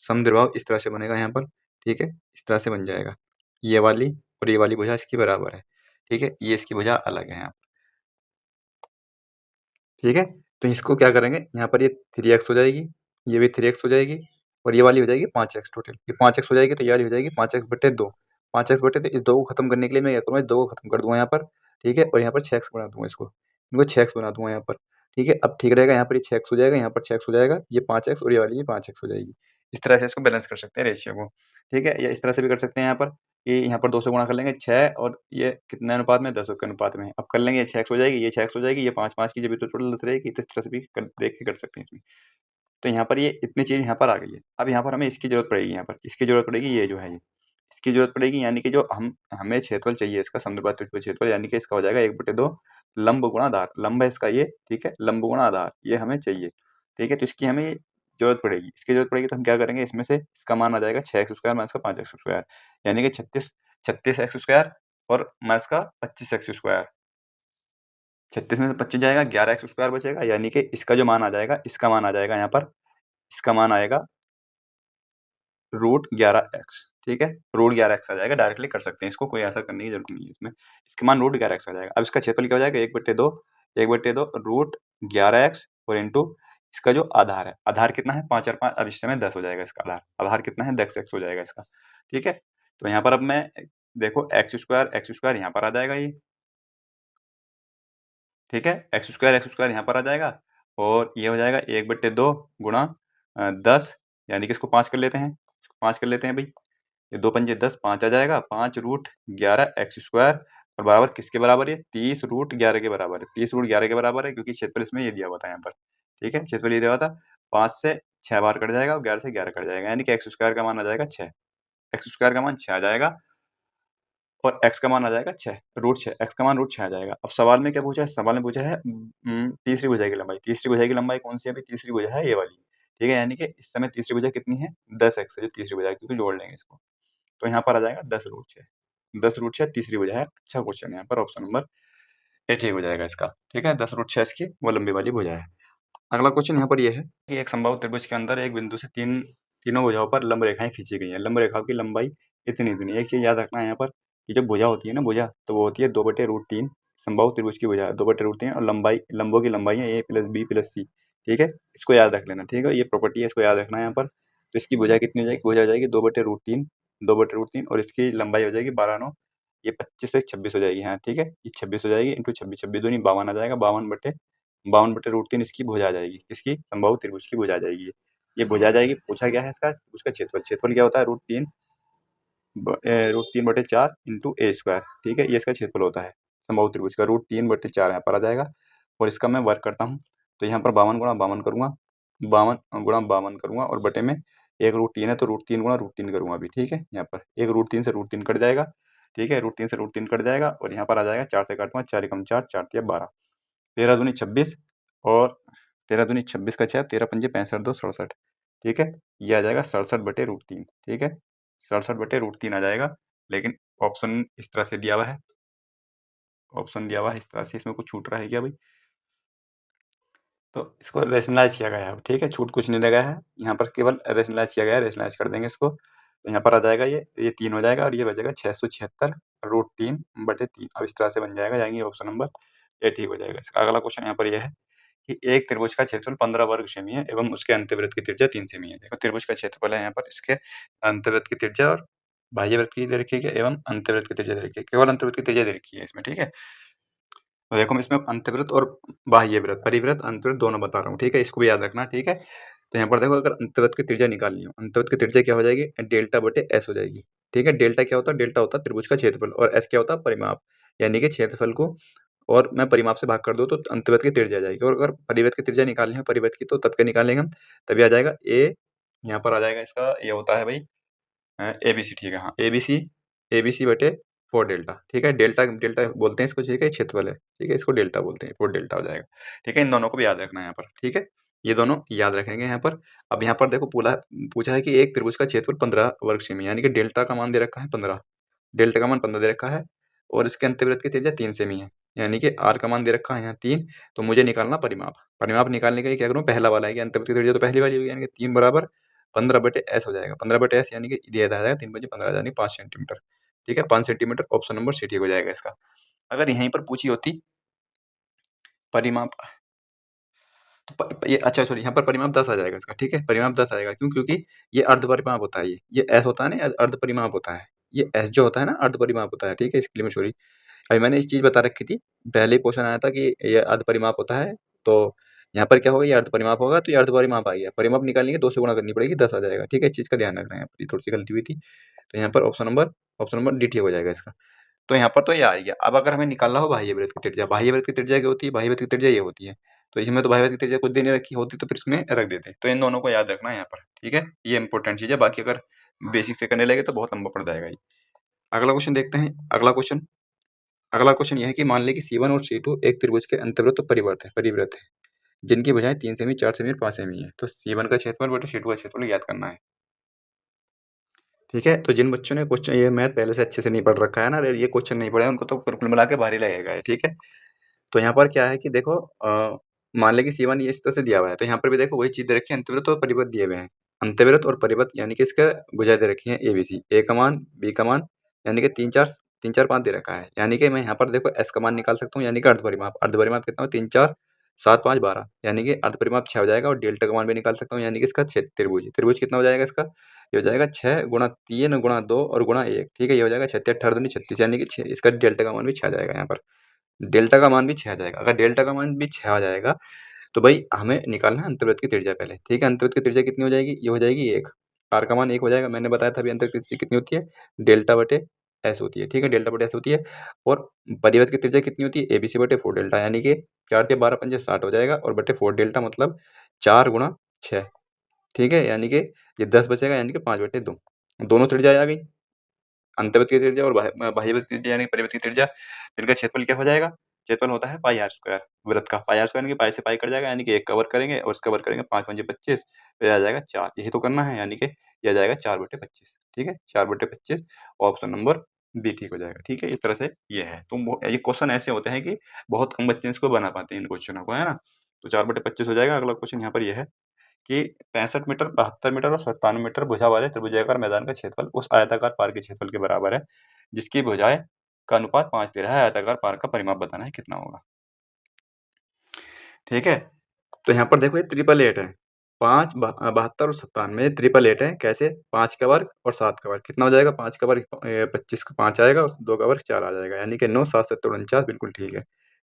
समद्विबाहु इस तरह से बनेगा यहाँ पर, ठीक है? इस तरह से बन जाएगा। ये वाली और ये वाली भुजा इसकी बराबर है, ठीक है? ये इसकी भुजा अलग है यहाँ, ठीक है? तो इसको क्या करेंगे, यहाँ पर ये 3x हो जाएगी, ये भी 3x हो जाएगी और ये वाली हो जाएगी 5x टोटल। ये 5x हो जाएगी तो ये वाली हो जाएगी 5x बटे 2। 5x बटे 2, इस 2 को खत्म करने के लिए मैं क्या करूँगा, इस 2 को खत्म कर दूँगा यहाँ पर, ठीक है? और यहाँ पर 6x बना दूँगा इसको, इनको 6x बना दूँगा यहाँ पर, ठीक है? अब ठीक रहेगा, यहाँ पर ये 6x हो जाएगा, यहाँ पर 6x हो जाएगा, ये 5x और ये वाली ये 5x हो जाएगी। इस तरह से इसको बैलेंस कर सकते हैं रेशियो को, ठीक है? या इस तरह से भी कर सकते हैं यहाँ पर कि यहाँ पर 2 से गुणा कर लेंगे 6 और ये कितने अनुपात में 10 के अनुपात में। अब कर लेंगे, ये 6x हो जाएगी, ये 6x हो जाएगी, ये 5-5 की जब ये तो टोटल 10 रहेगी, तो इस तरह से भी देख के कर सकते हैं इसमें। तो यहाँ पर ये इतनी चीज़ यहाँ पर आ गई है। अब यहाँ पर हमें इसकी ज़रूरत पड़ेगी, यहाँ पर इसकी ज़रूरत पड़ेगी, ये जो है ये, इसकी ज़रूरत पड़ेगी, यानी कि जो हमें क्षेत्रफल चाहिए इसका समद्विबाहु त्रिभुज क्षेत्रफल, यानी कि इसका हो जाएगा 1/2 लंब गुणा आधार। लंब है इसका ये, ठीक है? लंब गुणा आधार ये हमें चाहिए, ठीक है? तो इसकी हमें ज़रूरत पड़ेगी, इसकी ज़रूरत पड़ेगी तो हम क्या करेंगे, इसमें से इसका मान आ जाएगा 6x² माइनस का 5x², यानी कि 36x² और माइनस का 25x²। 36 में से 25 जाएगा, 11x² बचेगा, यानी कि इसका जो मान आ जाएगा, इसका मान आ जाएगा यहाँ पर, इसका मान आएगा √11x, ठीक है? √11x आ जाएगा, डायरेक्टली कर सकते हैं इसको, कोई ऐसा करने की ज़रूरत नहीं है इसमें। इसका मान √11x आ जाएगा। अब इसका क्षेत्रफल क्या हो जाएगा, 1/2 √11x और इंटू इसका जो आधार है, आधार कितना है 5 और 5, अब इस समय 10 हो जाएगा इसका आधार। आधार कितना है 10x हो जाएगा इसका, ठीक है? तो यहाँ पर अब मैं देखो x² यहाँ पर आ जाएगा ये, ठीक है? x² यहाँ पर आ जाएगा और ये हो जाएगा 1/2 गुणा 10, यानी कि इसको 5 कर लेते हैं, इसको 5 कर लेते हैं भई। ये 2 पंजे 10, 5 आ जाएगा, 5√11x² और बराबर किसके बराबर है? 30√11 के बराबर है। 30√11 के बराबर है क्योंकि क्षेत्रफल इसमें ये दिया हुआ था यहाँ पर, ठीक है? क्षेत्रफल ये दिया हुआ था, 5 से 6 बार कट जाएगा और 11 से 11 कट जाएगा, यानी कि x² का मान आ जाएगा 6। x² का मान 6 आ जाएगा और x का मान आ जाएगा 6, √6, x का मान √6 आ जाएगा। अब सवाल में क्या पूछा है? सवाल में पूछा है तीसरी भुजा की लंबाई। तीसरी भुजा की लंबाई कौन-सी है? अभी तीसरी भुजा है ये वाली, ठीक है? यानी कि इस समय तीसरी भुजा कितनी है? 10x है जो तीसरी भुजा है, क्योंकि जोड़ लेंगे इसको। तो यहाँ पर आ जाएगा 10√6, 10√6 तीसरी भुजा है। अच्छा क्वेश्चन है, यहाँ पर ऑप्शन नंबर ए ठीक हो जाएगा इसका, ठीक है? 10√6 इसकी वो लंबी वाली भुजा है। अगला क्वेश्चन यहाँ पर ये है कि एक समबाहु त्रिभुज के अंदर एक बिंदु से तीनों भुजाओं पर लंब रेखाएं खींची गई हैं। लंब रेखाओं की लंबाई इतनी। एक चीज़ याद रखना है यहाँ पर कि जो भुजा होती है ना, भुजा तो वो होती है 2/√3, समबाहु त्रिभुज की भुजा 2/√3 और लंबाई लंबों की लंबाई है a + b + c, ठीक है? इसको याद रख लेना, ठीक है? ये प्रॉपर्टी है, इसको याद रखना है यहाँ पर। तो इसकी भुजा कितनी हो जाएगी? भुजा हो जाएगी 2/√3 और इसकी लंबाई हो जाएगी 12×9, ये 25 से 26 हो जाएगी, हाँ ठीक है? ये 26 हो जाएगी इंटू 26, 26 दूनी 52 आ जाएगा, 52/√3 इसकी भुजा आ जाएगी, किसकी? समबाहु त्रिभुज की भुजा आ जाएगी ये भुजा आ जाएगी। पूछा क्या है इसका? उसका क्षेत्रफल। क्षेत्रफल क्या होता है? √3/4 इंटू a², ठीक है? ये इसका क्षेत्रफल होता है समबाहु त्रिभुज का। √3/4 यहाँ पर आ जाएगा और इसका मैं वर्क करता हूँ, तो यहाँ पर 52 गुणा 52 करूँगा, 52 गुणा 52 करूँगा और बटे में एक √3 है तो √3 गुणा √3 करूँगा अभी, ठीक है? यहाँ पर एक √3 से √3 कट जाएगा, ठीक है? √3 से √3 कट जाएगा और यहाँ पर आ जाएगा 4 से काटूँगा, 4 एकम 4, 4 तिया 12, 13 दूनी 26 और 13 दूनी 26 का 6, 13 पंजे 65, 2 67, ठीक है? ये आ जाएगा 67/√3, ठीक है? 67/√3 आ जाएगा, लेकिन ऑप्शन इस तरह से दिया हुआ है, ऑप्शन दिया हुआ है इस तरह से, इसमें कुछ छूट रहा है क्या भाई? तो इसको रेशनलाइज़ किया गया है, ठीक है? छूट कुछ नहीं लगा है, यहाँ पर केवल रेशनलाइज़ किया गया है, रेशनलाइज़ कर देंगे इसको। तो यहाँ पर आ जाएगा ये 3 हो जाएगा और ये बचेगा 676 रूट 3/3। अब इस तरह से बन जाएगा, यानी ऑप्शन नंबर ए ठीक हो जाएगा। इसका अगला क्वेश्चन यहाँ पर ये है कि एक त्रिभुज का क्षेत्रफल 15 वर्ग सेमी है एवं उसके अंतर्वृत्त की त्रिज्या 3 सेमी है। देखो त्रिभुज का क्षेत्रफल है यहाँ पर, इसके अंतर्वृत्त की त्रिज्या और बाह्य वृत्त की दे रखी है एवं अंतर्वृत्त की त्रिज्या दे रखी है। केवल अंतर्वृत्त की त्रिज्या दे रखी है इसमें, ठीक है? तो देखो मैं इसमें अंतर्वृत्त और बाह्य वृत्त, परिवृत्त, अंतर्वृत्त दोनों बता रहा हूँ, ठीक है? इसको भी याद रखना, ठीक है? तो यहाँ पर देखो अगर अंतर्वृत्त की त्रिज्या निकालनी हो, अंतर्वृत्त की त्रिज्या क्या हो जाएगी? डेल्टा बटे एस हो जाएगी, ठीक है? डेल्टा क्या होता है? डेल्टा होता है त्रिभुज का क्षेत्रफल और एस क्या होता है? परिमाप, यानी कि क्षेत्रफल को और मैं परिमाप से भाग कर दूँ तो अंतर्वृत्त की त्रिज्या आ जाएगी। और अगर परिवृत्त की त्रिज्या निकालनी है परिवृत्त की, तो तब क्या निकालेंगे हम? तभी आ जाएगा ए, यहाँ पर आ जाएगा इसका ये होता है भाई एबीसी, ठीक है? हाँ, एबीसी, एबीसी बटे 4 डेल्टा, ठीक है? डेल्टा डेल्टा बोलते हैं इसको, ठीक है? क्षेत्रफल है, ठीक है? इसको डेल्टा बोलते हैं, 4 डेल्टा हो जाएगा, ठीक है? इन दोनों को भी याद रखना है यहाँ पर, ठीक है? ये दोनों याद रखेंगे यहाँ पर। अब यहाँ पर देखो पूछा है कि एक त्रिभुज का क्षेत्रफल 15 वर्ग सेमी, यानी कि डेल्टा का मान दे रखा है 15, डेल्टा का मान 15 दे रखा है और इसके अंतर्वृत्त की त्रिज्या 3 सेमी है, यानी कि आर का मान दे रखा है यहाँ 3। तो मुझे निकालना परिमाप। परिमाप निकालने के लिए क्या करूँ? पहला वाला है कि अंतर्वृत्त की त्रिज्या तो पहली वाली होगी, यानी कि 3 बराबर 15/s हो जाएगा। 15/s यानी कि दिया जाएगा 3/15 यानी 5 सेंटीमीटर, ठीक है? 5 सेंटीमीटर, ऑप्शन नंबर सी ठीक हो जाएगा इसका। अगर यहीं पर पूछी होती परिमाप, तो ये अच्छा सॉरी, यहाँ पर परिमाप 10 आ जाएगा इसका, ठीक है? परिमाप 10 आएगा, क्यों? क्योंकि ये अर्ध परिमाप होता है, ये एस होता है ना, अर्ध परिमाप होता है। ये एस जो होता है ना, अर्ध परिमाप होता है, ठीक है? इसके लिए मैं सॉरी, अभी मैंने एक चीज़ बता रखी थी, पहले ही क्वेश्चन आया था कि ये अर्ध परिमाप होता है, तो यहाँ पर क्या होगा? ये अर्ध परिमाप होगा, तो ये अर्ध परिमाप आ गया। परिमाप निकालने के 2 से गुणा करनी पड़ेगी, 10 आ जाएगा, ठीक है? इस चीज़ का ध्यान रखना है, यहाँ पर ये थोड़ी-सी गलती हुई थी। तो यहाँ पर ऑप्शन नंबर डी ठीक हो जाएगा इसका। तो यहाँ पर तो ये आ गया। अब अगर हमें निकालना हो बाह्य वृत्त की त्रिज्या, बाह्य वृत्त की त्रिज्या क्या होती है? बाह्य वृत्त की त्रिज्या ये होती है। तो इसमें तो बाह्य वृत्त की त्रिज्या कुछ दे नहीं रखी होती, तो फिर इसमें रख देते। तो इन दोनों को याद रखना है यहाँ पर, ठीक है? ये इंपॉर्टेंट चीज़ है, बाकी अगर बेसिक से करने लगे तो बहुत लंबा पड़ जाएगा ये। अगला क्वेश्चन देखते हैं। अगला क्वेश्चन ये है कि मान लें कि C1 और C2 एक त्रिभुज के अंतर्वृत्त और परिवृत्त है, जिनकी भुजाएं 3 सेमी, 4 सेमी और 5 सेमी है। तो C1 का क्षेत्रफल बटे C2 का क्षेत्रफल याद करना है, ठीक है? तो जिन बच्चों ने क्वेश्चन ये मैथ पहले से अच्छे से नहीं पढ़ रखा है ना, ये क्वेश्चन नहीं पढ़े, उनको तो कुल मिला के भारी लगेगा ये, ठीक है? तो यहाँ पर क्या है कि देखो मान लें कि C1 ये इस तरह से दिया हुआ है, तो यहाँ पर भी देखो वही चीज़ दे रखी है, अंतर्वृत्त और परिवृत्त दिए हुए हैं। अंतर्वृत्त और परिवृत्त यानी कि इसका भुजा दे रखी है ABC, A का मान, B का मान, यानी कि 3, 4, 5 दे रखा है। यानी कि मैं यहाँ पर देखो S का मान निकाल सकता हूँ, यानी कि अर्धपरिमाप। अर्धपरिमाप कितना हो? 3, 4, 7, 5, 12, यानी कि अर्धपरिमाप 6 हो जाएगा। और डेल्टा का मान भी निकाल सकता हूँ, यानी कि इसका त्रिभुज, त्रिभुज कितना हो जाएगा इसका? ये हो जाएगा 6 गुणा 3 गुणा 2 और गुणा 1, ठीक है? ये हो जाएगा 6 18 दूनी 36, यानी कि 6, इसका डेल्टा का मान भी 6 आ जाएगा यहाँ पर। डेल्टा का मान भी 6 आ जाएगा। अगर डेल्टा का मान भी 6 आ जाएगा, तो भाई हमें निकालना है अंतर्वृत्त की त्रिज्या पहले, ठीक है? अंतर्वृत्त की त्रिज्या कितनी हो जाएगी? ये हो जाएगी 1। आर का मान 1 हो जाएगा। मैंने बताया था अभी अंतर्वृत्त की त्रिज्या कितनी होती है? डेल्टा बटे एस होती है, ठीक है? डेल्टा बटे एस होती है। और परिवृत्त की त्रिज्या कितनी होती है? एबीसी बटे 4 डेल्टा, यानी कि 4 तिया 12 पंजे 60 हो जाएगा और बटे 4 डेल्टा मतलब 4 गुणा 6, ठीक है? यानी कि ये 10 बचेगा, यानी कि 5/2। दोनों त्रिज्या आ गई, अंतर्वृत्त की त्रिज्या और बाह्यवृत्त की त्रिज्या, यानी परिवृत्त की त्रिज्या। इनका क्षेत्रफल क्या हो जाएगा? क्षेत्रफल होता है पाई आर स्क्वायर वृत्त का। पाई आर स्क्वायर यानी कि पाई से पाई कट जाएगा, यानी कि 1 कवर करेंगे और इसका कवर करेंगे 5 पंजे 25, तो ये आ जाएगा 4। यही तो करना है, यानी कि ये आ जाएगा 4/25, ठीक है? 4/25, ऑप्शन नंबर बी ठीक हो जाएगा, ठीक है? इस तरह से ये है। तो ये क्वेश्चन ऐसे होते हैं कि बहुत कम बच्चे इसको बना पाते हैं इन क्वेश्चनों को, है ना? तो 4/25 हो जाएगा। अगला क्वेश्चन यहाँ पर ये है कि 65 मीटर, 72 मीटर और 57 मीटर भुजा वाले त्रिभुजाकार मैदान का क्षेत्रफल उस आयताकार पार के क्षेत्रफल के बराबर है, जिसकी भुजाएं का अनुपात 5 दे रहा है। आयताकार पार का परिमाप बताना है, कितना होगा? ठीक है? तो यहाँ पर देखो ये 888 है। 5, 72 और 57 में 888 है। कैसे? 5 का वर्ग और 7 का वर्ग कितना हो जाएगा? 5 का वर्ग 25 का 5 आएगा और 2 का वर्ग 4 आ जाएगा, यानी कि 9, 7, 7, 49 बिल्कुल ठीक है।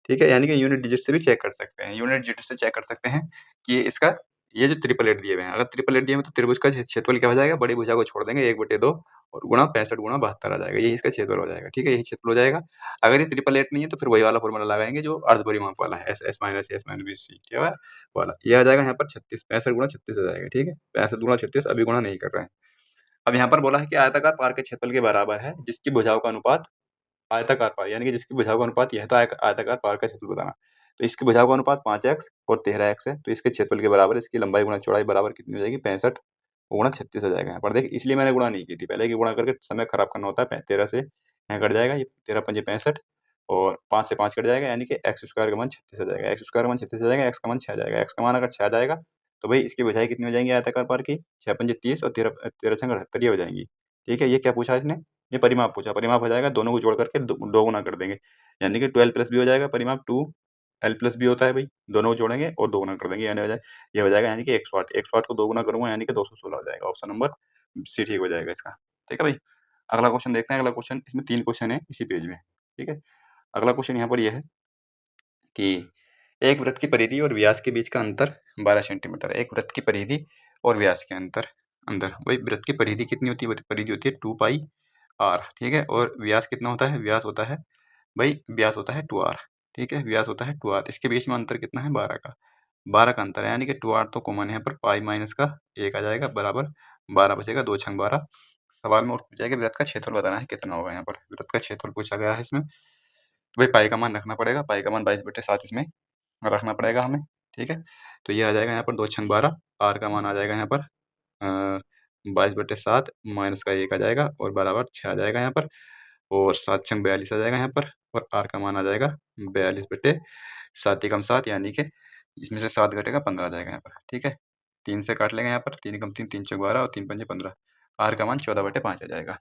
ठीक है? यानी कि यूनिट डिजिट से भी चेक कर सकते हैं। यूनिट डिजिट से चेक कर सकते हैं कि इसका ये जो 888 दिए हुए हैं, अगर 888 दिए हुए हैं तो त्रिभुज का क्षेत्रफल क्या हो जाएगा? बड़ी भुजा को छोड़ देंगे 1/2 और गुणा 65 गुणा 72 आ जाएगा। यही इसका क्षेत्रफल हो जाएगा। ठीक है? यही क्षेत्रफल हो जाएगा। अगर ये 888 नहीं है तो फिर वही वाला फॉर्मूला लगाएंगे जो अर्धपरिमाप वाला है, s s minus s minus b c क्या है वाला। ये आ जाएगा यहाँ पर 36, 65 गुणा 36 आ जाएगा। ठीक है? 65 गुणा 36 अभी गुणा नहीं कर रहे हैं। अब यहाँ पर बोला है कि आयताकार पार के क्षेत्रफल के बराबर है, जिसकी भुजाओं का अनुपात आयताकार पार, यानी कि जिसकी भुजाओं का अनुपात यह है, तो आयताकार पार का क्षेत्रफल बताना। तो इसकी भुजाओं का अनुपात 5x और 13x है, तो इसके क्षेत्रफल के बराबर इसकी लंबाई गुणा चौड़ाई बराबर कितनी हो जाएगी? 65 गुणा 36 आ जाएगा यहाँ पर। देखिए इसलिए मैंने गुणा नहीं की थी पहले, कि गुणा करके समय खराब करना होता है। 13 से यहाँ कट जाएगा, ये 13 पंजे 65 और 5 से 5 कट जाएगा, यानी कि x स्क्वायर का मान 36 आ जाएगा। x स्क्वायर का मान 36 आ जाएगा, x का मान 6 आ जाएगा। x का मान अगर 6 आ जाएगा तो भाई इसकी भुजाएं कितनी हो जाएंगी आयताकार पार की? 6 पंजे 30 और 13 छंग 78 ये हो जाएंगी। ठीक है, ये क्या पूछा इसने? ये परिमाप पूछा। परिमाप हो जाएगा, दोनों को जोड़ करके दो गुना कर देंगे, यानी कि 12 प्लस बी हो जाएगा। परिमाप 2l प्लस बी होता है भाई, दोनों को जोड़ेंगे और दो गुना कर देंगे, यानी ये हो जाएगा यानी कि 100 वाट को दो गुना करूंगा यानी कि 216 हो जाएगा। ऑप्शन नंबर सी ठीक हो जाएगा इसका। ठीक है भाई, अगला क्वेश्चन देखते हैं। अगला क्वेश्चन, इसमें 3 क्वेश्चन है इसी पेज में। ठीक है, अगला क्वेश्चन यहाँ पर यह है कि एक वृत्त की परिधि और व्यास के बीच का अंतर 12 सेंटीमीटर। एक वृत्त की परिधि और व्यास के अंदर वही वृत्त की परिधि कितनी होती है? परिधि होती है 2 पाई r। ठीक है, और व्यास कितना होता है? व्यास होता है भाई, व्यास होता है 2r। ठीक है, व्यास होता है 2r। इसके बीच में अंतर कितना है? 12 का। 12 का अंतर है, यानी कि 2r तो कॉमन है यहाँ पर, पाई माइनस का 1 आ जाएगा, बराबर 12 बचेगा, 2 छंग 12। सवाल में और पूछा है कि वृत्त का क्षेत्रफल बताना है कितना होगा। यहाँ पर वृत्त का क्षेत्रफल पूछा गया है इसमें, तो भाई पाई का मान रखना पड़ेगा। पाई का मान 22/7 इसमें रखना पड़ेगा हमें। ठीक है, तो ये आ जाएगा यहाँ पर 2 छंग 12। आर का मान आ जाएगा यहाँ पर 22/7 माइनस का 1 आ जाएगा और बराबर 6 आ जाएगा यहाँ पर, और 7 छंग 42 आ जाएगा यहाँ पर, और आर का मान आ जाएगा 42/7 एकम 7, यानी कि इसमें से 7 घटेगा 15 आ जाएगा यहाँ पर। ठीक है, 3 से काट लेंगे यहाँ पर, 3 एकम 3, 3 चौक 12 और 3 पंजे 15। आर का मान 14/5 आ जाएगा।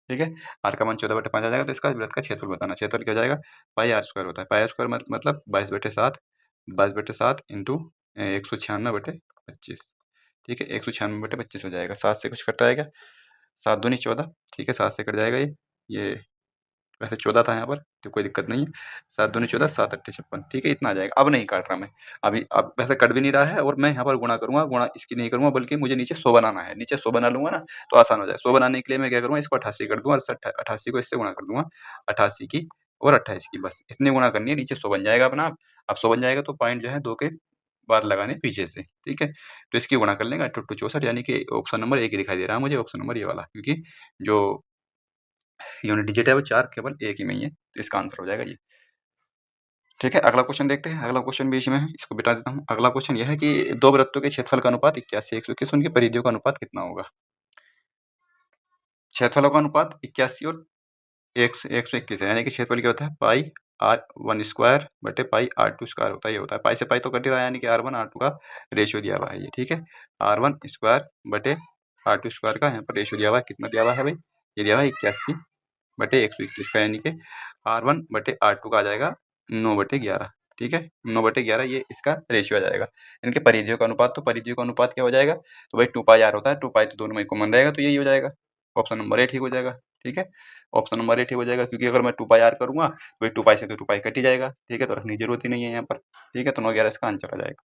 ठीक है, आर का मान 14/5 आ जाएगा, तो इसका वृत्त का क्षेत्रफल बताना। क्षेत्रफल क्या हो जाएगा? पाई आर स्क्वायर होता है। पाई आर स्क्वायर मतलब 22/7 इंटू 196/25। ठीक है, 196/25 हो जाएगा। 7 से कुछ कट जाएगा, 7 दूनी 14। ठीक है, 7 से कट जाएगा ये वैसे 14 था यहाँ पर, तो कोई दिक्कत नहीं है। 7 दूनी 14, 7 अट्ठे 56। ठीक है, इतना आ जाएगा। अब नहीं काट रहा मैं, अभी अब वैसे कट भी नहीं रहा है, और मैं यहाँ पर गुणा करूंगा। गुणा इसकी नहीं करूंगा, बल्कि मुझे नीचे 100 बनाना है। नीचे 100 बना लूंगा ना, तो आसान हो जाए। 100 बनाने के लिए मैं क्या करूंगा? इसको 88 कर दूंगा, 88 को इससे गुणा कर दूंगा, 88 की और 28 की, बस इतनी गुणा करनी है। नीचे 100 बन जाएगा अपना आप। अब 100 बन जाएगा तो पॉइंट जो है 2 के बाद लगाने पीछे से। ठीक है, तो इसकी गुणा कर लेंगे 8 2 64, यानी कि ऑप्शन नंबर 1 ही दिखाई दे रहा है मुझे, ऑप्शन नंबर ये वाला, क्योंकि जो यूनिट डिजिट है वो 4 केवल एक ही में ही है, तो इसका आंसर हो जाएगा ये। ठीक है, अगला क्वेश्चन देखते हैं। अगला क्वेश्चन भी इसी में है, इसको बिटा देता हूँ। अगला क्वेश्चन यह है कि दो वृत्तों के क्षेत्रफल का अनुपात 81, 121, उनकी परिधियों का अनुपात कितना होगा? क्षेत्रफलों का अनुपात 81 और 121 है, यानी कि क्षेत्रफल क्या होता है? पाई r1 स्क्वायर बटे पाई r2 स्क्वायर होता है। ये होता है, पाई से पाई तो कट ही रहा है, यानी कि r1 r2 का रेशियो दिया हुआ है ये। ठीक है, r1 स्क्वायर बटे r2 स्क्वायर का यहाँ पर रेशियो दिया हुआ है। कितना दिया हुआ है भाई? ये दिया हुआ है 81/121 का, यानी कि r1 बटे r2 का आ जाएगा 9/11। ठीक है, 9/11 ये इसका रेशियो आ जाएगा। इनके परिधियों का अनुपात, तो परिधियों का अनुपात क्या हो जाएगा? तो भाई 2 पाई r होता है, 2 पाई तो दोनों में कॉमन रहेगा, तो यही हो जाएगा। ऑप्शन नंबर ए ठीक हो जाएगा। ठीक है, ऑप्शन नंबर ए ठीक हो जाएगा, क्योंकि अगर मैं 2 पाई r करूंगा तो भाई 2 पाई से तो 2 पाई कट ही जाएगा। ठीक है, तो रखने की जरूरत ही नहीं है यहाँ पर। ठीक है, तो 9/11 इसका आंसर आ जाएगा।